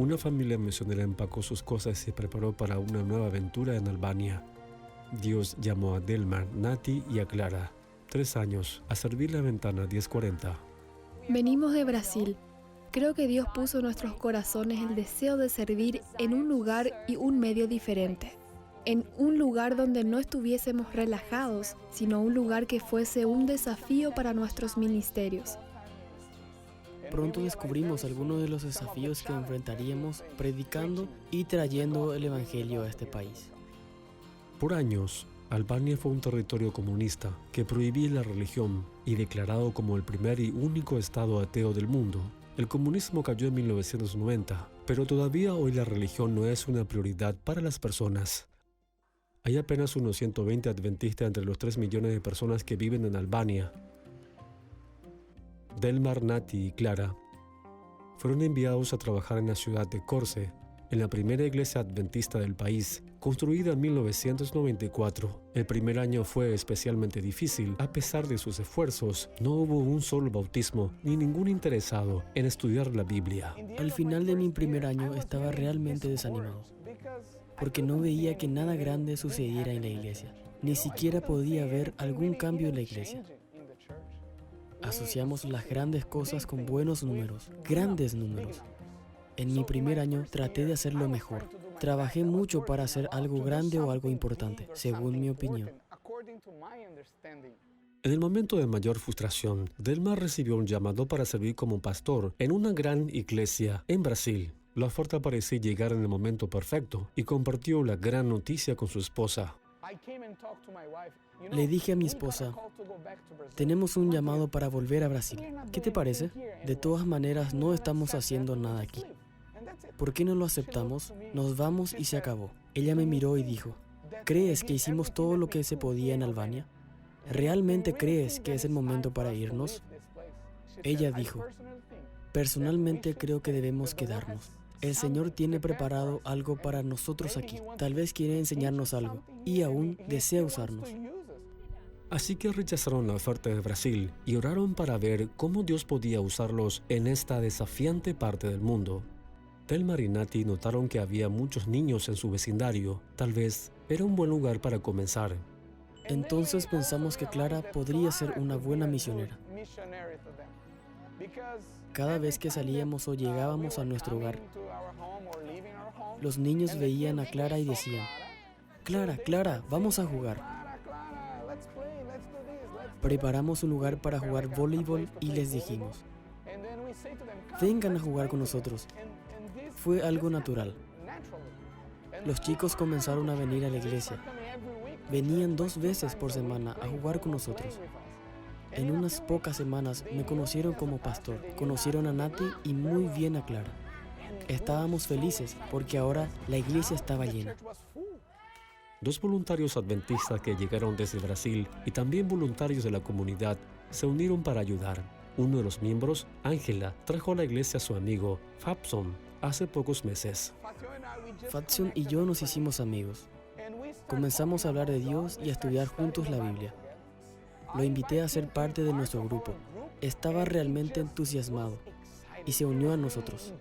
una familia misionera empacó sus cosas y se preparó para una nueva aventura en Albania. Dios llamó a Delmar, Nati y a Clara, 3 años, a servir la ventana 1040. Venimos de Brasil. Creo que Dios puso en nuestros corazones el deseo de servir en un lugar y un medio diferente. En un lugar donde no estuviésemos relajados, sino un lugar que fuese un desafío para nuestros ministerios. Pronto descubrimos algunos de los desafíos que enfrentaríamos predicando y trayendo el Evangelio a este país. Por años, Albania fue un territorio comunista que prohibía la religión y declarado como el primer y único estado ateo del mundo. El comunismo cayó en 1990, pero todavía hoy la religión no es una prioridad para las personas. Hay apenas unos 120 adventistas entre los 3 millones de personas que viven en Albania. Delmar, Nati y Clara fueron enviados a trabajar en la ciudad de Korce, en la primera iglesia adventista del país, construida en 1994. El primer año fue especialmente difícil. A pesar de sus esfuerzos, no hubo un solo bautismo ni ningún interesado en estudiar la Biblia. Al final de mi primer año estaba realmente desanimado, porque no veía que nada grande sucediera en la iglesia. Ni siquiera podía ver algún cambio en la iglesia. Asociamos las grandes cosas con buenos números, grandes números. En mi primer año traté de hacerlo mejor. Trabajé mucho para hacer algo grande o algo importante, según mi opinión. En el momento de mayor frustración, Delmar recibió un llamado para servir como pastor en una gran iglesia en Brasil. La oferta parecía llegar en el momento perfecto y compartió la gran noticia con su esposa. Le dije a mi esposa, tenemos un llamado para volver a Brasil. ¿Qué te parece? De todas maneras, no estamos haciendo nada aquí. ¿Por qué no lo aceptamos? Nos vamos y se acabó. Ella me miró y dijo, ¿crees que hicimos todo lo que se podía en Albania? ¿Realmente crees que es el momento para irnos? Ella dijo, personalmente creo que debemos quedarnos. El Señor tiene preparado algo para nosotros aquí. Tal vez quiere enseñarnos algo y aún desea usarnos. Así que rechazaron la oferta de Brasil y oraron para ver cómo Dios podía usarlos en esta desafiante parte del mundo. Delmar y Nati notaron que había muchos niños en su vecindario. Tal vez era un buen lugar para comenzar. Entonces pensamos que Clara podría ser una buena misionera. Cada vez que salíamos o llegábamos a nuestro hogar, los niños veían a Clara y decían, Clara, Clara, vamos a jugar. Preparamos un lugar para jugar voleibol y les dijimos, vengan a jugar con nosotros. Fue algo natural. Los chicos comenzaron a venir a la iglesia. Venían 2 veces por semana a jugar con nosotros. En unas pocas semanas me conocieron como pastor, conocieron a Nati y muy bien a Clara. Estábamos felices porque ahora la iglesia estaba llena. 2 voluntarios adventistas que llegaron desde Brasil y también voluntarios de la comunidad se unieron para ayudar. Uno de los miembros, Ángela, trajo a la iglesia a su amigo, Fabson, hace pocos meses. Fabson y yo nos hicimos amigos. Comenzamos a hablar de Dios y a estudiar juntos la Biblia. Lo invité a ser parte de nuestro grupo. Estaba realmente entusiasmado y se unió a nosotros.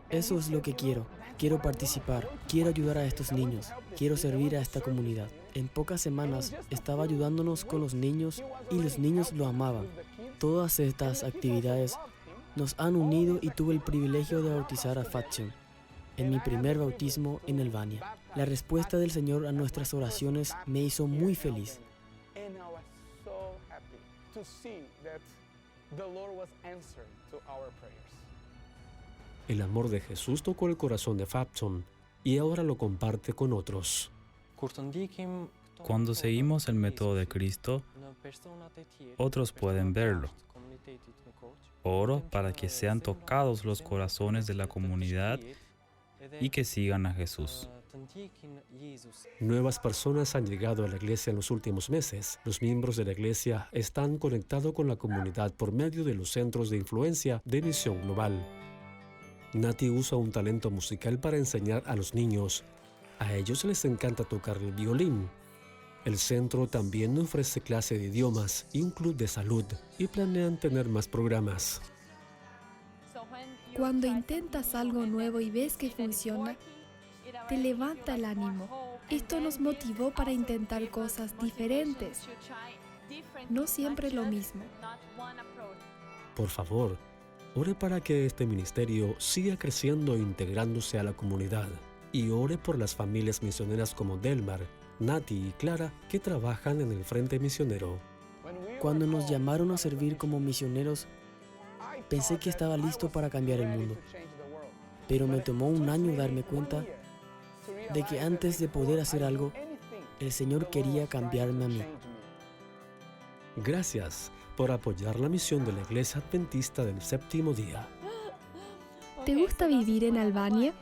Eso es lo que quiero. Quiero participar, quiero ayudar a estos niños, quiero servir a esta comunidad. En pocas semanas estaba ayudándonos con los niños y los niños lo amaban. Todas estas actividades nos han unido y tuve el privilegio de bautizar a Fabson en mi primer bautismo en Albania. La respuesta del Señor a nuestras oraciones me hizo muy feliz. El amor de Jesús tocó el corazón de Fabson y ahora lo comparte con otros. Cuando seguimos el método de Cristo, otros pueden verlo. Oro para que sean tocados los corazones de la comunidad y que sigan a Jesús. Nuevas personas han llegado a la iglesia en los últimos meses. Los miembros de la iglesia están conectados con la comunidad por medio de los centros de influencia de Misión Global. Nati usa un talento musical para enseñar a los niños. A ellos les encanta tocar el violín. El centro también ofrece clase de idiomas y un club de salud y planean tener más programas. Cuando intentas algo nuevo y ves que funciona, te levanta el ánimo. Esto nos motivó para intentar cosas diferentes, no siempre lo mismo. Por favor, ore para que este ministerio siga creciendo e integrándose a la comunidad. Y ore por las familias misioneras como Delmar, Nati y Clara que trabajan en el Frente Misionero. Cuando nos llamaron a servir como misioneros, pensé que estaba listo para cambiar el mundo. Pero me tomó un año darme cuenta de que antes de poder hacer algo, el Señor quería cambiarme a mí. Gracias por apoyar la misión de la Iglesia Adventista del Séptimo Día. ¿Te gusta vivir en Albania?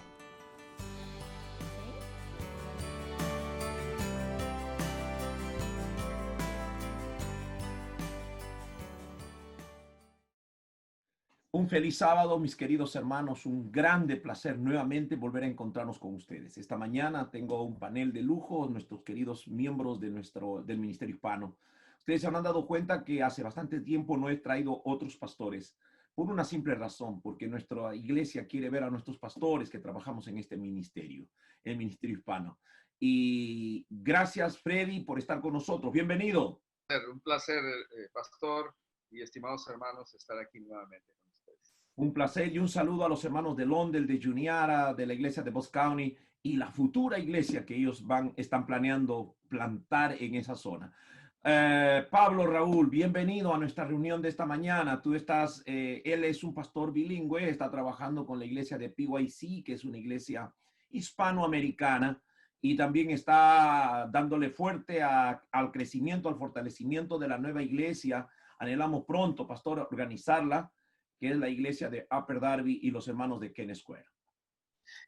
Un feliz sábado, mis queridos hermanos. Un grande placer nuevamente volver a encontrarnos con ustedes. Esta mañana tengo un panel de lujo, nuestros queridos miembros del Ministerio Hispano. Ustedes se habrán dado cuenta que hace bastante tiempo no he traído otros pastores, por una simple razón, porque nuestra iglesia quiere ver a nuestros pastores que trabajamos en este ministerio, el Ministerio Hispano. Y gracias, Freddy, por estar con nosotros. Bienvenido. Un placer, pastor y estimados hermanos, estar aquí nuevamente. Un placer y un saludo a los hermanos de Londres, de Juniara, de la iglesia de Bucks County y la futura iglesia que ellos están planeando plantar en esa zona. Pablo Raúl, bienvenido a nuestra reunión de esta mañana. Él es un pastor bilingüe, está trabajando con la iglesia de PYC, que es una iglesia hispanoamericana, y también está dándole fuerte al crecimiento, al fortalecimiento de la nueva iglesia. Anhelamos pronto, pastor, organizarla, que es la iglesia de Upper Darby y los hermanos de Kenneth Square.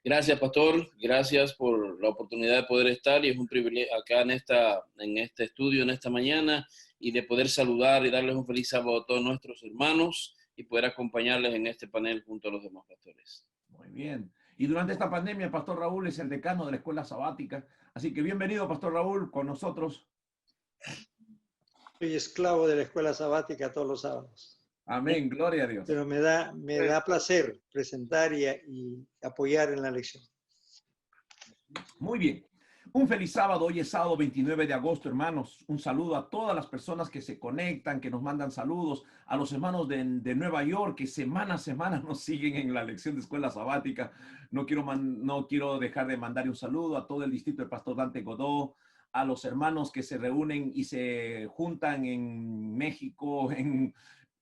Gracias, pastor. Gracias por la oportunidad de poder estar y es un privilegio acá en este estudio en esta mañana y de poder saludar y darles un feliz sábado a todos nuestros hermanos y poder acompañarles en este panel junto a los demás pastores. Muy bien. Y durante esta pandemia, el pastor Raúl es el decano de la escuela sabática. Así que bienvenido, pastor Raúl, con nosotros. Soy esclavo de la escuela sabática todos los sábados. Amén, gloria a Dios. Pero me da placer presentar y apoyar en la lección. Muy bien. Un feliz sábado. Hoy es sábado 29 de agosto, hermanos. Un saludo a todas las personas que se conectan, que nos mandan saludos. A los hermanos de Nueva York que semana a semana nos siguen en la lección de escuela sabática. No quiero dejar de mandar un saludo a todo el distrito del pastor Dante Godó, a los hermanos que se reúnen y se juntan en México,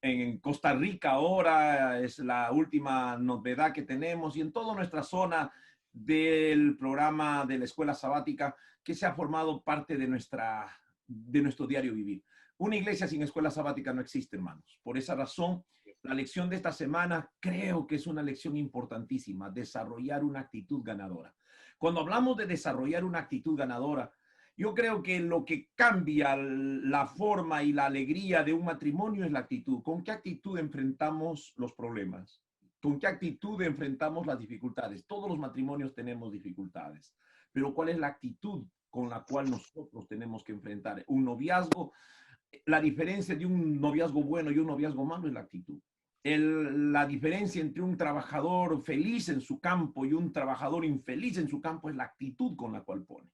en Costa Rica ahora, es la última novedad que tenemos, y en toda nuestra zona del programa de la escuela sabática que se ha formado parte de nuestro diario vivir. Una iglesia sin escuela sabática no existe, hermanos. Por esa razón, la lección de esta semana creo que es una lección importantísima, desarrollar una actitud ganadora. Cuando hablamos de desarrollar una actitud ganadora, yo creo que lo que cambia la forma y la alegría de un matrimonio es la actitud. ¿Con qué actitud enfrentamos los problemas? ¿Con qué actitud enfrentamos las dificultades? Todos los matrimonios tenemos dificultades, pero ¿cuál es la actitud con la cual nosotros tenemos que enfrentar un noviazgo? La diferencia de un noviazgo bueno y un noviazgo malo es la actitud. La diferencia entre un trabajador feliz en su campo y un trabajador infeliz en su campo es la actitud con la cual pone.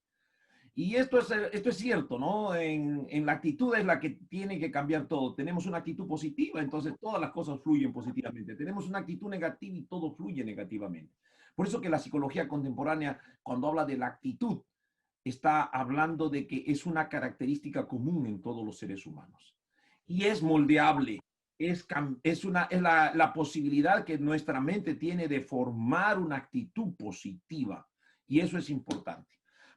Y esto es cierto, ¿no? En la actitud es la que tiene que cambiar todo. Tenemos una actitud positiva, entonces todas las cosas fluyen positivamente. Tenemos una actitud negativa y todo fluye negativamente. Por eso que la psicología contemporánea, cuando habla de la actitud, está hablando de que es una característica común en todos los seres humanos. Y es moldeable. Es la posibilidad que nuestra mente tiene de formar una actitud positiva. Y eso es importante.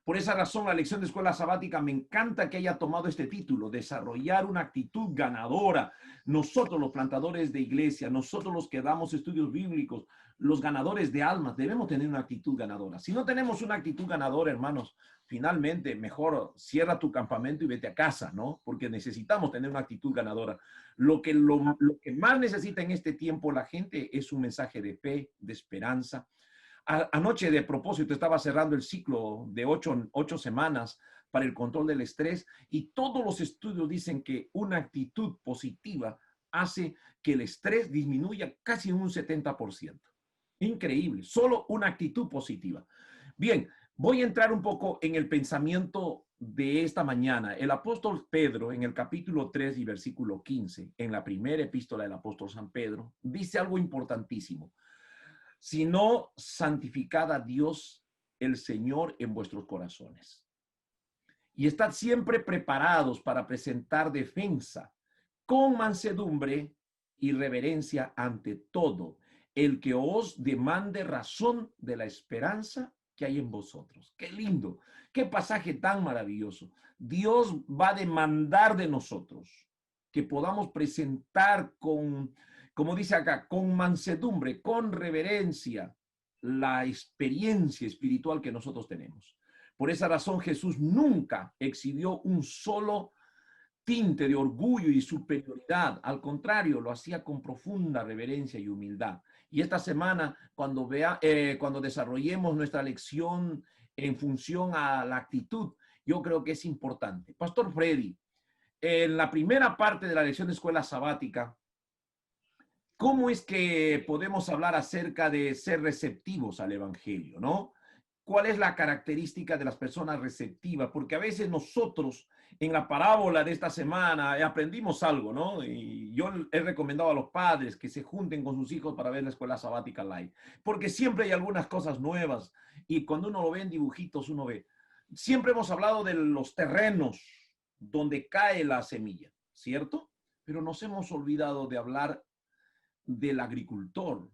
Por esa razón, la lección de escuela sabática me encanta que haya tomado este título, desarrollar una actitud ganadora. Nosotros, los plantadores de iglesia, nosotros los que damos estudios bíblicos, los ganadores de almas, debemos tener una actitud ganadora. Si no tenemos una actitud ganadora, hermanos, finalmente mejor cierra tu campamento y vete a casa, ¿no? Porque necesitamos tener una actitud ganadora. Lo que más necesita en este tiempo la gente es un mensaje de fe, de esperanza. Anoche, de propósito, estaba cerrando el ciclo de 8 semanas para el control del estrés y todos los estudios dicen que una actitud positiva hace que el estrés disminuya casi un 70%. Increíble, solo una actitud positiva. Bien, voy a entrar un poco en el pensamiento de esta mañana. El apóstol Pedro, en el capítulo 3 y versículo 15, en la primera epístola del apóstol San Pedro, dice algo importantísimo. Sino santificad a Dios el Señor en vuestros corazones. Y estad siempre preparados para presentar defensa con mansedumbre y reverencia ante todo el que os demande razón de la esperanza que hay en vosotros. Qué lindo, qué pasaje tan maravilloso. Dios va a demandar de nosotros que podamos presentar con, como dice acá, con mansedumbre, con reverencia, la experiencia espiritual que nosotros tenemos. Por esa razón Jesús nunca exhibió un solo tinte de orgullo y superioridad. Al contrario, lo hacía con profunda reverencia y humildad. Y esta semana, cuando desarrollemos nuestra lección en función a la actitud, yo creo que es importante. Pastor Freddy, en la primera parte de la lección de escuela sabática, ¿cómo es que podemos hablar acerca de ser receptivos al evangelio, no? ¿Cuál es la característica de las personas receptivas? Porque a veces nosotros en la parábola de esta semana aprendimos algo, ¿no? Y yo he recomendado a los padres que se junten con sus hijos para ver la escuela sabática live, porque siempre hay algunas cosas nuevas y cuando uno lo ve en dibujitos, uno ve. Siempre hemos hablado de los terrenos donde cae la semilla, ¿cierto? Pero nos hemos olvidado de hablar del agricultor,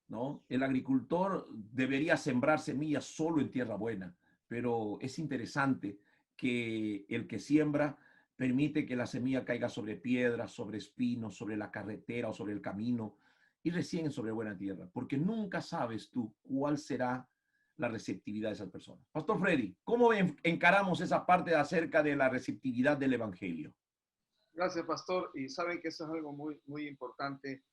¿no? El agricultor debería sembrar semillas solo en tierra buena, pero es interesante que el que siembra permite que la semilla caiga sobre piedras, sobre espinos, sobre la carretera o sobre el camino y recién sobre buena tierra, porque nunca sabes tú cuál será la receptividad de esas personas. Pastor Freddy, ¿cómo encaramos esa parte acerca de la receptividad del evangelio? Gracias, pastor. Y saben que eso es algo muy, muy importante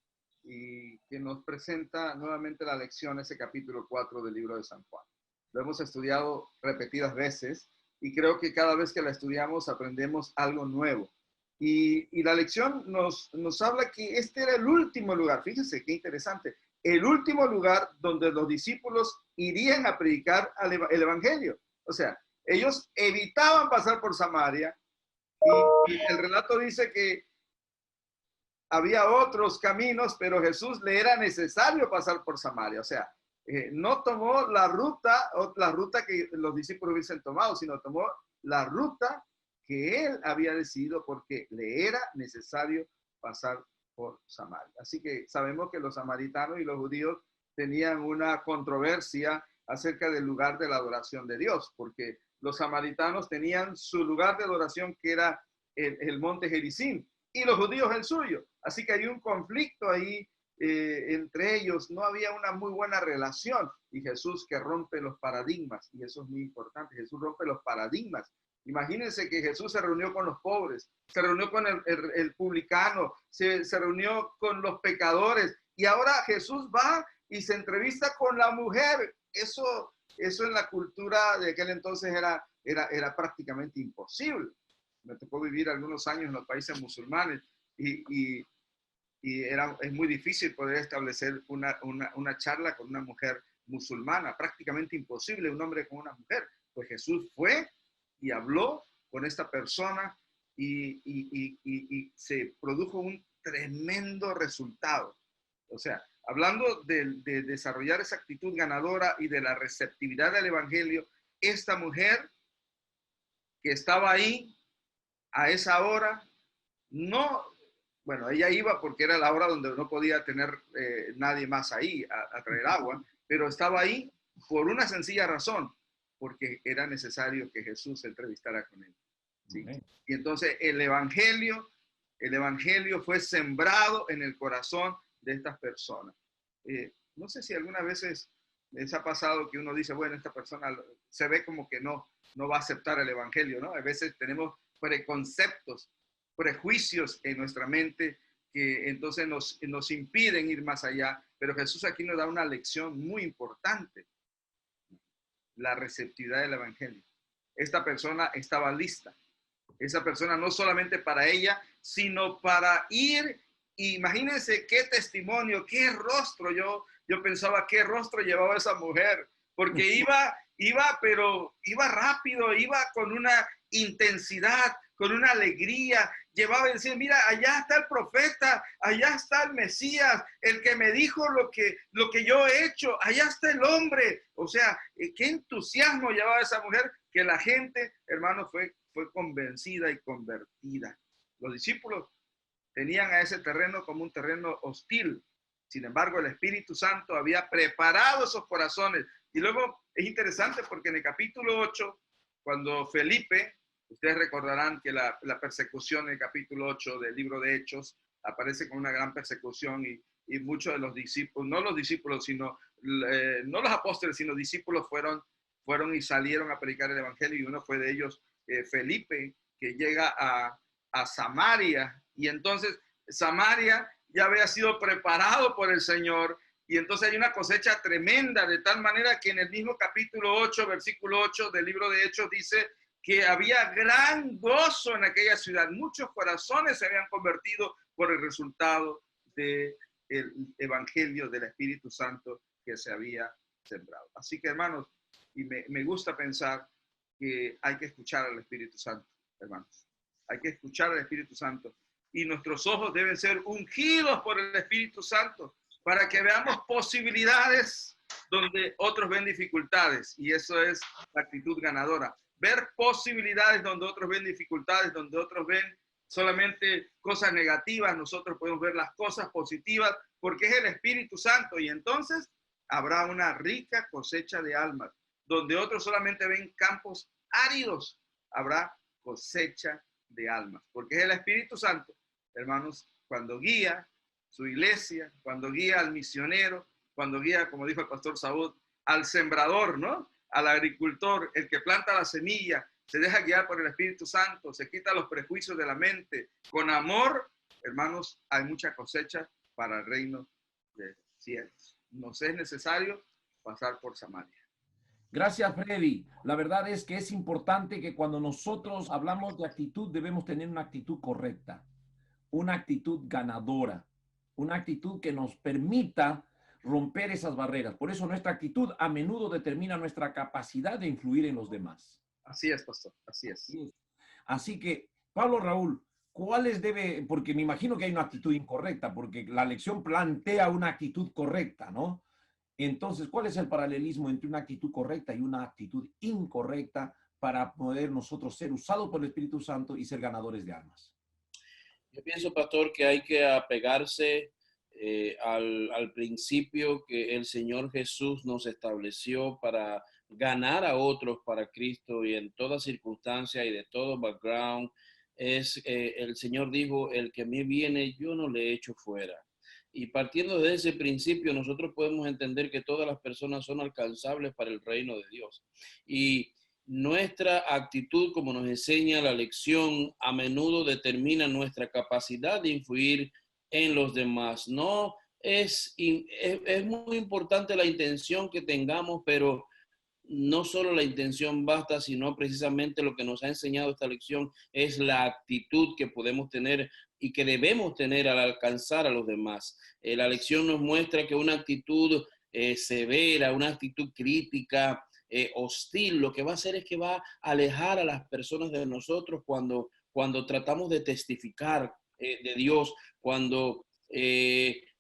y que nos presenta nuevamente la lección, ese capítulo 4 del libro de San Juan. Lo hemos estudiado repetidas veces y creo que cada vez que la estudiamos aprendemos algo nuevo. Y la lección nos habla que este era el último lugar, fíjense qué interesante, el último lugar donde los discípulos irían a predicar el evangelio. O sea, ellos evitaban pasar por Samaria y el relato dice que había otros caminos, pero Jesús le era necesario pasar por Samaria. O sea, no tomó la ruta que los discípulos hubiesen tomado, sino tomó la ruta que él había decidido porque le era necesario pasar por Samaria. Así que sabemos que los samaritanos y los judíos tenían una controversia acerca del lugar de la adoración de Dios, porque los samaritanos tenían su lugar de adoración que era el monte Gerizim y los judíos el suyo. Así que hay un conflicto ahí entre ellos, no había una muy buena relación y Jesús que rompe los paradigmas, y eso es muy importante, Jesús rompe los paradigmas. Imagínense que Jesús se reunió con los pobres, se reunió con el publicano, se reunió con los pecadores y ahora Jesús va y se entrevista con la mujer. Eso en la cultura de aquel entonces era prácticamente imposible. Me tocó vivir algunos años en los países musulmanes y es muy difícil poder establecer una charla con una mujer musulmana, prácticamente imposible un hombre con una mujer. Pues Jesús fue y habló con esta persona y se produjo un tremendo resultado. O sea, hablando de desarrollar esa actitud ganadora y de la receptividad del evangelio, esta mujer que estaba ahí a esa hora, ella iba porque era la hora donde no podía tener nadie más ahí a traer agua, pero estaba ahí por una sencilla razón, porque era necesario que Jesús se entrevistara con él. ¿Sí? Y entonces el evangelio fue sembrado en el corazón de estas personas. No sé si algunas veces les ha pasado que uno dice, bueno, esta persona se ve como que no va a aceptar el evangelio, ¿no? A veces tenemos preconceptos, prejuicios en nuestra mente que entonces nos impiden ir más allá, pero Jesús aquí nos da una lección muy importante. La receptividad del evangelio. Esta persona estaba lista. Esa persona no solamente para ella, sino para ir Imagínense qué testimonio, qué rostro. Yo pensaba qué rostro llevaba esa mujer, porque pero iba rápido, iba con una intensidad, con una alegría. Llevaba y decía, mira, allá está el profeta, allá está el Mesías, el que me dijo lo que yo he hecho, allá está el hombre. O sea, qué entusiasmo llevaba esa mujer, que la gente, hermano, fue convencida y convertida. Los discípulos tenían a ese terreno como un terreno hostil. Sin embargo, el Espíritu Santo había preparado esos corazones. Y luego es interesante porque en el capítulo 8, cuando Felipe, ustedes recordarán que la persecución en el capítulo 8 del libro de Hechos aparece con una gran persecución y muchos de los discípulos, no los discípulos, sino, no los apóstoles, sino discípulos fueron y salieron a predicar el evangelio, y uno fue de ellos, Felipe, que llega a Samaria, y entonces Samaria ya había sido preparado por el Señor, y entonces hay una cosecha tremenda, de tal manera que en el mismo capítulo 8, versículo 8 del libro de Hechos dice que había gran gozo en aquella ciudad. Muchos corazones se habían convertido por el resultado del evangelio del Espíritu Santo que se había sembrado. Así que, hermanos, y me gusta pensar que hay que escuchar al Espíritu Santo, hermanos. Hay que escuchar al Espíritu Santo. Y nuestros ojos deben ser ungidos por el Espíritu Santo para que veamos posibilidades donde otros ven dificultades. Y eso es la actitud ganadora. Ver posibilidades donde otros ven dificultades, donde otros ven solamente cosas negativas. Nosotros podemos ver las cosas positivas porque es el Espíritu Santo. Y entonces habrá una rica cosecha de almas. Donde otros solamente ven campos áridos, habrá cosecha de almas. Porque es el Espíritu Santo, hermanos, cuando guía su iglesia, cuando guía al misionero, cuando guía, como dijo el pastor Saúl, al sembrador, ¿no? Al agricultor, el que planta la semilla, se deja guiar por el Espíritu Santo, se quita los prejuicios de la mente. Con amor, hermanos, hay mucha cosecha para el reino de cielos. Nos es necesario pasar por Samaria. Gracias, Freddy. La verdad es que es importante que cuando nosotros hablamos de actitud, debemos tener una actitud correcta, una actitud ganadora, una actitud que nos permita romper esas barreras. Por eso nuestra actitud a menudo determina nuestra capacidad de influir en los demás. Así es, pastor, así es. Así que, Pablo Raúl, ¿cuáles debe? Porque me imagino que hay una actitud incorrecta, porque la lección plantea una actitud correcta, ¿no? Entonces, ¿cuál es el paralelismo entre una actitud correcta y una actitud incorrecta para poder nosotros ser usados por el Espíritu Santo y ser ganadores de almas? Yo pienso, pastor, que hay que apegarse al principio que el Señor Jesús nos estableció para ganar a otros para Cristo, y en toda circunstancia y de todo background. El Señor dijo, el que a mí viene, yo no le echo fuera. Y partiendo de ese principio, nosotros podemos entender que todas las personas son alcanzables para el reino de Dios. Y nuestra actitud, como nos enseña la lección, a menudo determina nuestra capacidad de influir en los demás. No es muy importante la intención que tengamos, pero no solo la intención basta, sino precisamente lo que nos ha enseñado esta lección es la actitud que podemos tener y que debemos tener al alcanzar a los demás. La lección nos muestra que una actitud severa, una actitud crítica, hostil, lo que va a hacer es que va a alejar a las personas de nosotros cuando tratamos de testificar de Dios, cuando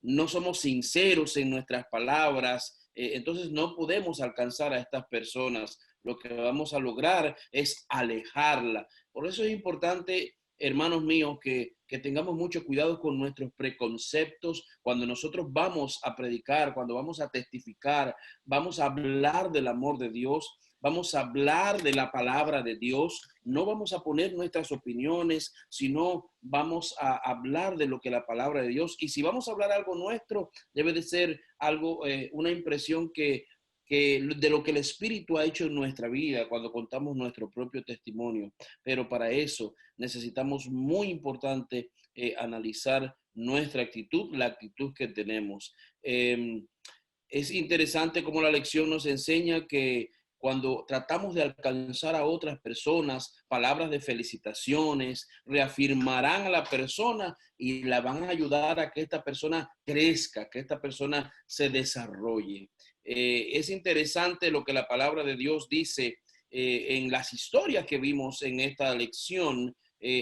no somos sinceros en nuestras palabras. Entonces no podemos alcanzar a estas personas. Lo que vamos a lograr es alejarla. Por eso es importante, hermanos míos, que tengamos mucho cuidado con nuestros preconceptos cuando nosotros vamos a predicar, cuando vamos a testificar, vamos a hablar del amor de Dios, vamos a hablar de la palabra de Dios. No vamos a poner nuestras opiniones, sino vamos a hablar de lo que la palabra de Dios. Y si vamos a hablar algo nuestro, debe de ser algo, una impresión que de lo que el Espíritu ha hecho en nuestra vida cuando contamos nuestro propio testimonio. Pero para eso necesitamos, muy importante, analizar nuestra actitud, la actitud que tenemos. Es interesante cómo la lección nos enseña que cuando tratamos de alcanzar a otras personas, palabras de felicitaciones, reafirmarán a la persona y la van a ayudar a que esta persona crezca, que esta persona se desarrolle. Es interesante lo que la palabra de Dios dice en las historias que vimos en esta lección,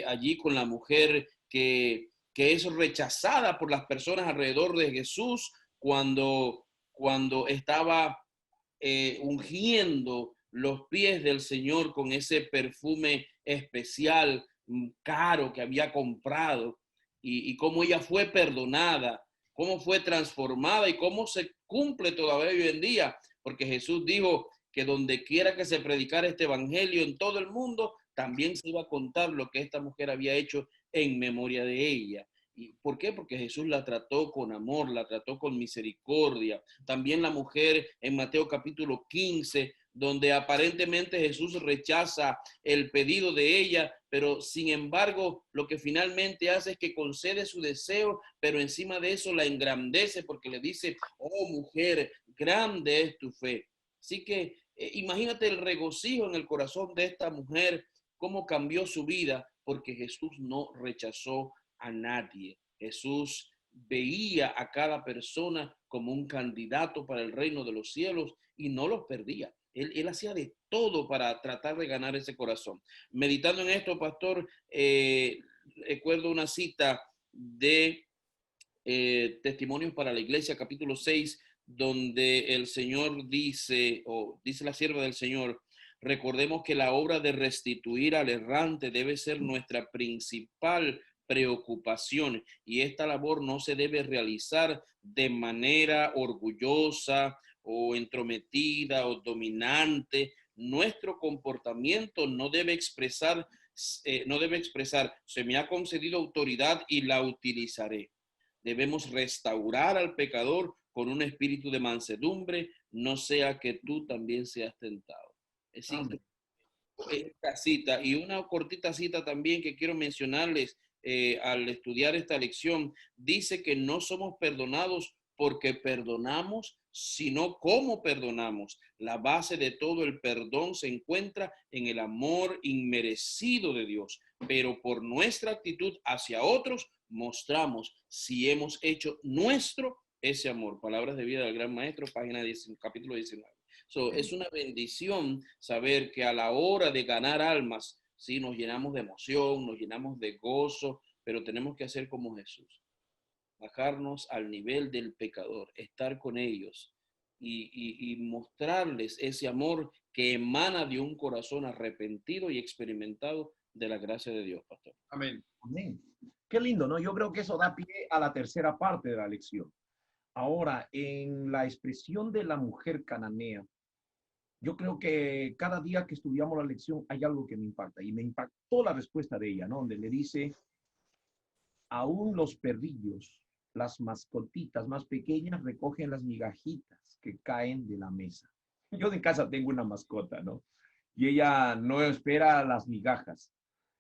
allí con la mujer que es rechazada por las personas alrededor de Jesús cuando estaba ungiendo los pies del Señor con ese perfume especial, caro que había comprado, y cómo ella fue perdonada, cómo fue transformada y cómo se cumple todavía hoy en día, porque Jesús dijo que donde quiera que se predicara este evangelio en todo el mundo, también se iba a contar lo que esta mujer había hecho en memoria de ella. ¿Y por qué? Porque Jesús la trató con amor, la trató con misericordia. También la mujer en Mateo capítulo 15, donde aparentemente Jesús rechaza el pedido de ella, pero sin embargo lo que finalmente hace es que concede su deseo, pero encima de eso la engrandece porque le dice, oh mujer, grande es tu fe. Así que imagínate el regocijo en el corazón de esta mujer, cómo cambió su vida, porque Jesús no rechazó a nadie. Jesús veía a cada persona como un candidato para el reino de los cielos y no los perdía. Él hacía de todo para tratar de ganar ese corazón. Meditando en esto, pastor, recuerdo una cita de Testimonios para la Iglesia, capítulo 6, donde el Señor dice, o dice la sierva del Señor, recordemos que la obra de restituir al errante debe ser nuestra principal preocupación y esta labor no se debe realizar de manera orgullosa o entrometida o dominante. Nuestro comportamiento no debe expresar, se me ha concedido autoridad y la utilizaré. Debemos restaurar al pecador con un espíritu de mansedumbre, no sea que tú también seas tentado. Es decir, esta cita y una cortita cita también que quiero mencionarles al estudiar esta lección, dice que no somos perdonados porque perdonamos, sino cómo perdonamos. La base de todo el perdón se encuentra en el amor inmerecido de Dios, pero por nuestra actitud hacia otros mostramos si hemos hecho nuestro ese amor. Palabras de vida del gran maestro, página 10, capítulo 19. Es una bendición saber que a la hora de ganar almas, sí, nos llenamos de emoción, nos llenamos de gozo, pero tenemos que hacer como Jesús. Bajarnos al nivel del pecador, estar con ellos y mostrarles ese amor que emana de un corazón arrepentido y experimentado de la gracia de Dios, pastor. Amén. Amén. Qué lindo, ¿no? Yo creo que eso da pie a la tercera parte de la lección. Ahora, en la expresión de la mujer cananea, yo creo que cada día que estudiamos la lección hay algo que me impacta y me impactó la respuesta de ella, ¿no? Donde le dice, aún los perrillos, las mascotitas más pequeñas recogen las migajitas que caen de la mesa. Yo de casa tengo una mascota, ¿no? Y ella no espera las migajas,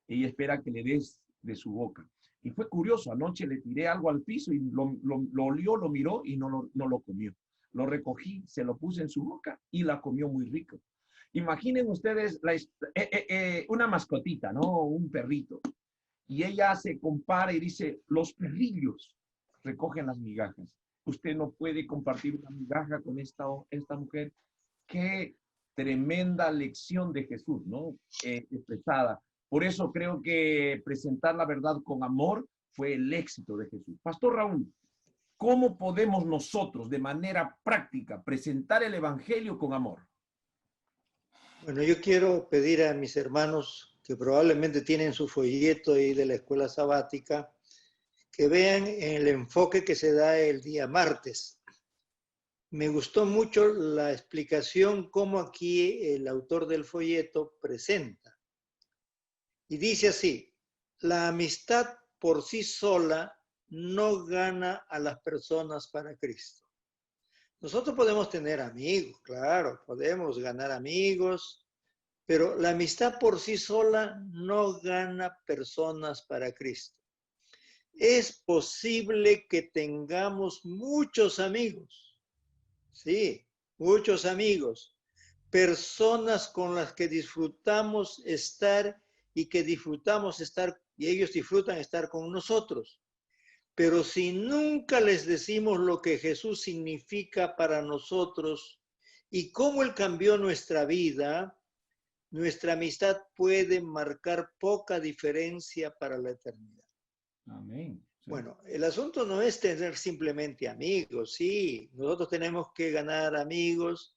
ella espera que le des de su boca. Y fue curioso, anoche le tiré algo al piso y lo olió, lo miró y no lo comió. Lo recogí, se lo puse en su boca y la comió muy rico. Imaginen ustedes una mascotita, ¿no? Un perrito. Y ella se compara y dice, los perrillos recogen las migajas. Usted no puede compartir una migaja con esta mujer. Qué tremenda lección de Jesús, ¿no? Expresada. Por eso creo que presentar la verdad con amor fue el éxito de Jesús. Pastor Raúl, ¿cómo podemos nosotros de manera práctica presentar el evangelio con amor? Bueno, yo quiero pedir a mis hermanos que probablemente tienen su folleto ahí de la escuela sabática, que vean el enfoque que se da el día martes. Me gustó mucho la explicación cómo aquí el autor del folleto presenta. Y dice así, la amistad por sí sola no gana a las personas para Cristo. Nosotros podemos tener amigos, claro, podemos ganar amigos, pero la amistad por sí sola no gana personas para Cristo. Es posible que tengamos muchos amigos, sí, muchos amigos, personas con las que disfrutamos estar y que disfrutamos estar, y ellos disfrutan estar con nosotros. Pero si nunca les decimos lo que Jesús significa para nosotros y cómo Él cambió nuestra vida, nuestra amistad puede marcar poca diferencia para la eternidad. Amén. Sí. Bueno, el asunto no es tener simplemente amigos, sí, nosotros tenemos que ganar amigos,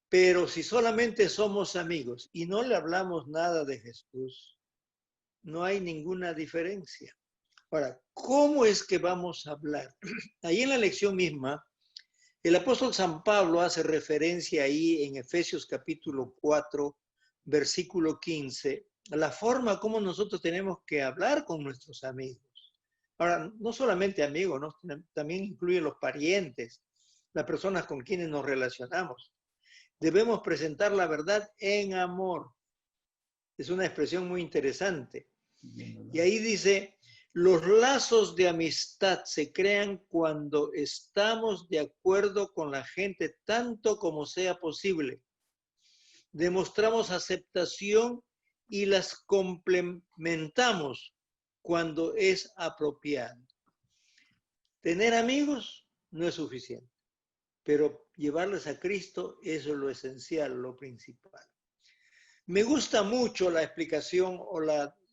pero si solamente somos amigos y no le hablamos nada de Jesús, no hay ninguna diferencia. Ahora, ¿cómo es que vamos a hablar? Ahí en la lección misma, el apóstol San Pablo hace referencia ahí en Efesios capítulo 4, versículo 15, a la forma como nosotros tenemos que hablar con nuestros amigos. Ahora, no solamente amigos, ¿no? También incluye los parientes, las personas con quienes nos relacionamos. Debemos presentar la verdad en amor. Es una expresión muy interesante. Y ahí dice, los lazos de amistad se crean cuando estamos de acuerdo con la gente tanto como sea posible. Demostramos aceptación y las complementamos cuando es apropiado. Tener amigos no es suficiente, pero llevarles a Cristo, eso es lo esencial, lo principal. Me gusta mucho la explicación o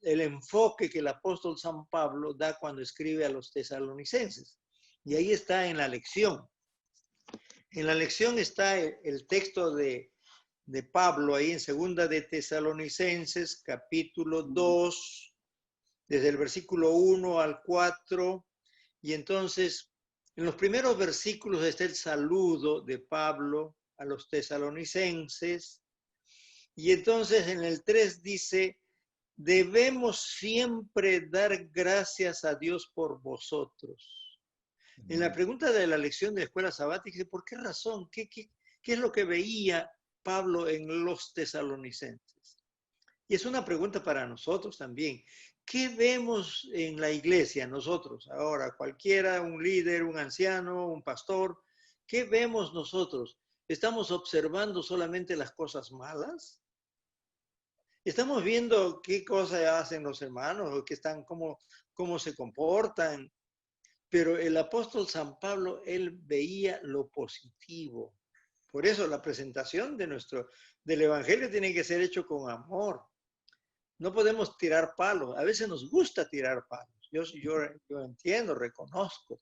el enfoque que el apóstol San Pablo da cuando escribe a los tesalonicenses. Y ahí está en la lección. En la lección está el texto de Pablo, ahí en segunda de Tesalonicenses, capítulo 2, desde el versículo 1 al 4. Y entonces, en los primeros versículos está el saludo de Pablo a los tesalonicenses. Y entonces en el 3 dice, debemos siempre dar gracias a Dios por vosotros. En la pregunta de la lección de la escuela sabática, dice, ¿por qué razón? ¿Qué es lo que veía Pablo en los tesalonicenses? Y es una pregunta para nosotros también. ¿Qué vemos en la iglesia nosotros ahora? Cualquiera, un líder, un anciano, un pastor, ¿qué vemos nosotros? ¿Estamos observando solamente las cosas malas? ¿Estamos viendo qué cosas hacen los hermanos o cómo se comportan? Pero el apóstol San Pablo, él veía lo positivo. Por eso la presentación del evangelio tiene que ser hecho con amor. No podemos tirar palos. A veces nos gusta tirar palos. Yo entiendo, reconozco.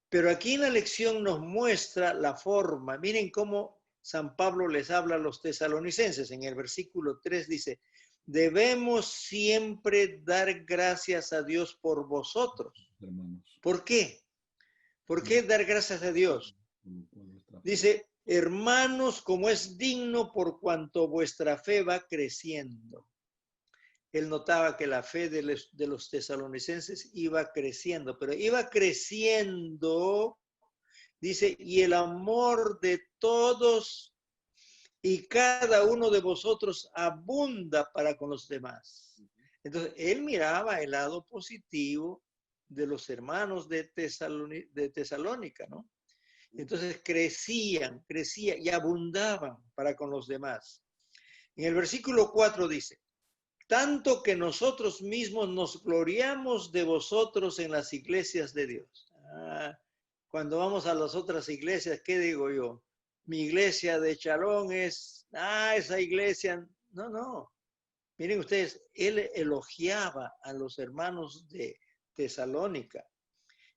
Pero aquí en la lección nos muestra la forma. Miren cómo San Pablo les habla a los tesalonicenses. En el versículo 3 dice, debemos siempre dar gracias a Dios por vosotros. ¿Por qué? ¿Por qué dar gracias a Dios? Dice, hermanos, como es digno por cuanto vuestra fe va creciendo. Él notaba que la fe de los tesalonicenses iba creciendo, pero iba creciendo, dice, y el amor de todos y cada uno de vosotros abunda para con los demás. Entonces, él miraba el lado positivo de los hermanos de Tesalónica, ¿no? Entonces crecían y abundaban para con los demás. En el versículo 4 dice, tanto que nosotros mismos nos gloriamos de vosotros en las iglesias de Dios. Cuando vamos a las otras iglesias, ¿qué digo yo? Mi iglesia de Chalón es, esa iglesia. No. Miren ustedes, él elogiaba a los hermanos de Tesalónica.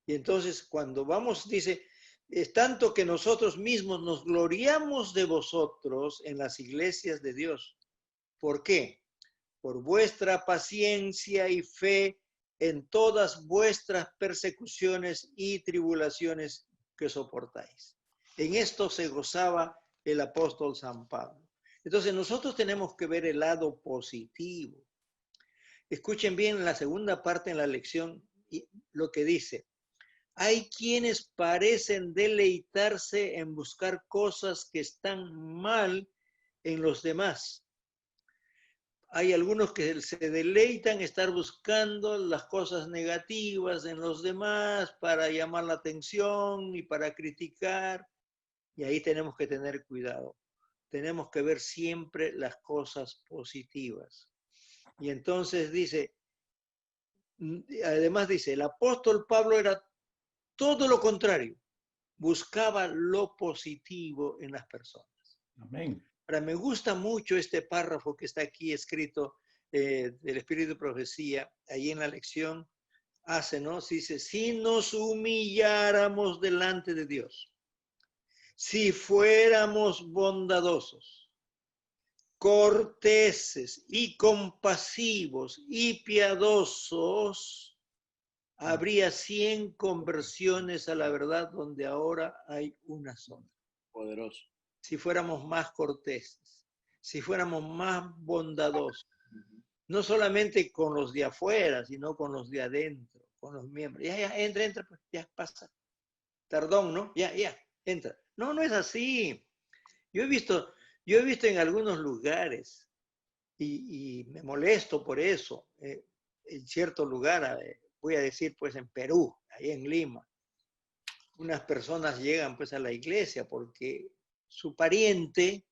Y entonces cuando vamos, dice, es tanto que nosotros mismos nos gloriamos de vosotros en las iglesias de Dios. ¿Por qué? Por vuestra paciencia y fe en todas vuestras persecuciones y tribulaciones que soportáis. En esto se gozaba el apóstol San Pablo. Entonces nosotros tenemos que ver el lado positivo. Escuchen bien la segunda parte en la lección lo que dice. Hay quienes parecen deleitarse en buscar cosas que están mal en los demás. Hay algunos que se deleitan en estar buscando las cosas negativas en los demás para llamar la atención y para criticar. Y ahí tenemos que tener cuidado. tenemos que ver siempre las cosas positivas. Y entonces dice, además dice, el apóstol Pablo era todo lo contrario, buscaba lo positivo en las personas. Amén. Ahora, me gusta mucho este párrafo que está aquí escrito del Espíritu de Profecía, ahí en la lección, ¿no? Dice, si nos humilláramos delante de Dios, si fuéramos bondadosos, corteses y compasivos y piadosos, habría 100 conversiones a la verdad donde ahora hay una sola. Poderoso. Si fuéramos más corteses, si fuéramos más bondadosos, no solamente con los de afuera, sino con los de adentro, con los miembros. Ya, entra, pues, ya pasa. Tardón, ¿no? Ya, entra. No, no es así. Yo he visto en algunos lugares, y me molesto por eso, en cierto lugar, voy a decir, pues en Perú, ahí en Lima, unas personas llegan pues a la iglesia porque su pariente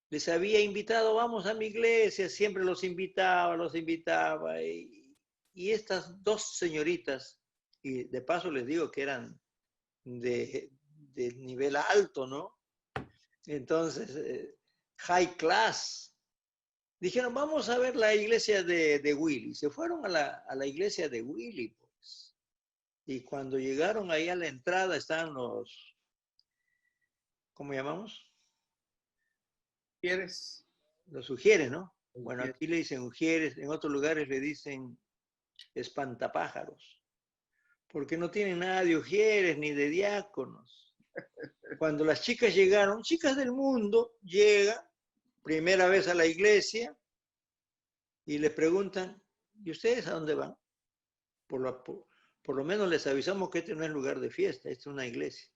les había invitado, vamos a mi iglesia, siempre los invitaba, y estas dos señoritas, y de paso les digo que eran de nivel alto, ¿no? Entonces, high class, dijeron, vamos a ver la iglesia de Willy. Se fueron a la iglesia de Willy, pues. Y cuando llegaron ahí a la entrada estaban los, ¿cómo llamamos? ¿Quieres? Los ujieres, ¿no? Bueno, aquí le dicen ujieres, en otros lugares le dicen espantapájaros, porque no tienen nada de ujieres ni de diáconos. Cuando las chicas llegaron, chicas del mundo, llegan, primera vez a la iglesia, y les preguntan, ¿y ustedes a dónde van? Por lo menos les avisamos que este no es lugar de fiesta, esta es una iglesia.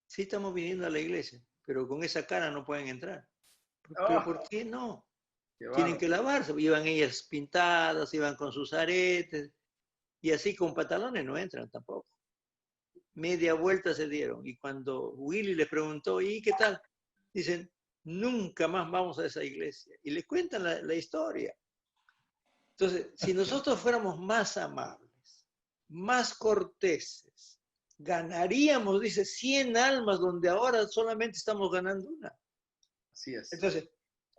Sí estamos viniendo a la iglesia, pero con esa cara no pueden entrar. ¿Pero por qué no? Tienen que lavarse. Iban ellas pintadas, iban con sus aretes, y así con pantalones no entran tampoco. Media vuelta se dieron, y cuando Willy les preguntó, ¿y qué tal? Dicen, nunca más vamos a esa iglesia. Y les cuentan la historia. Entonces, si nosotros fuéramos más amables, más corteses, ganaríamos, dice, 100 almas, donde ahora solamente estamos ganando una. Así es. Entonces,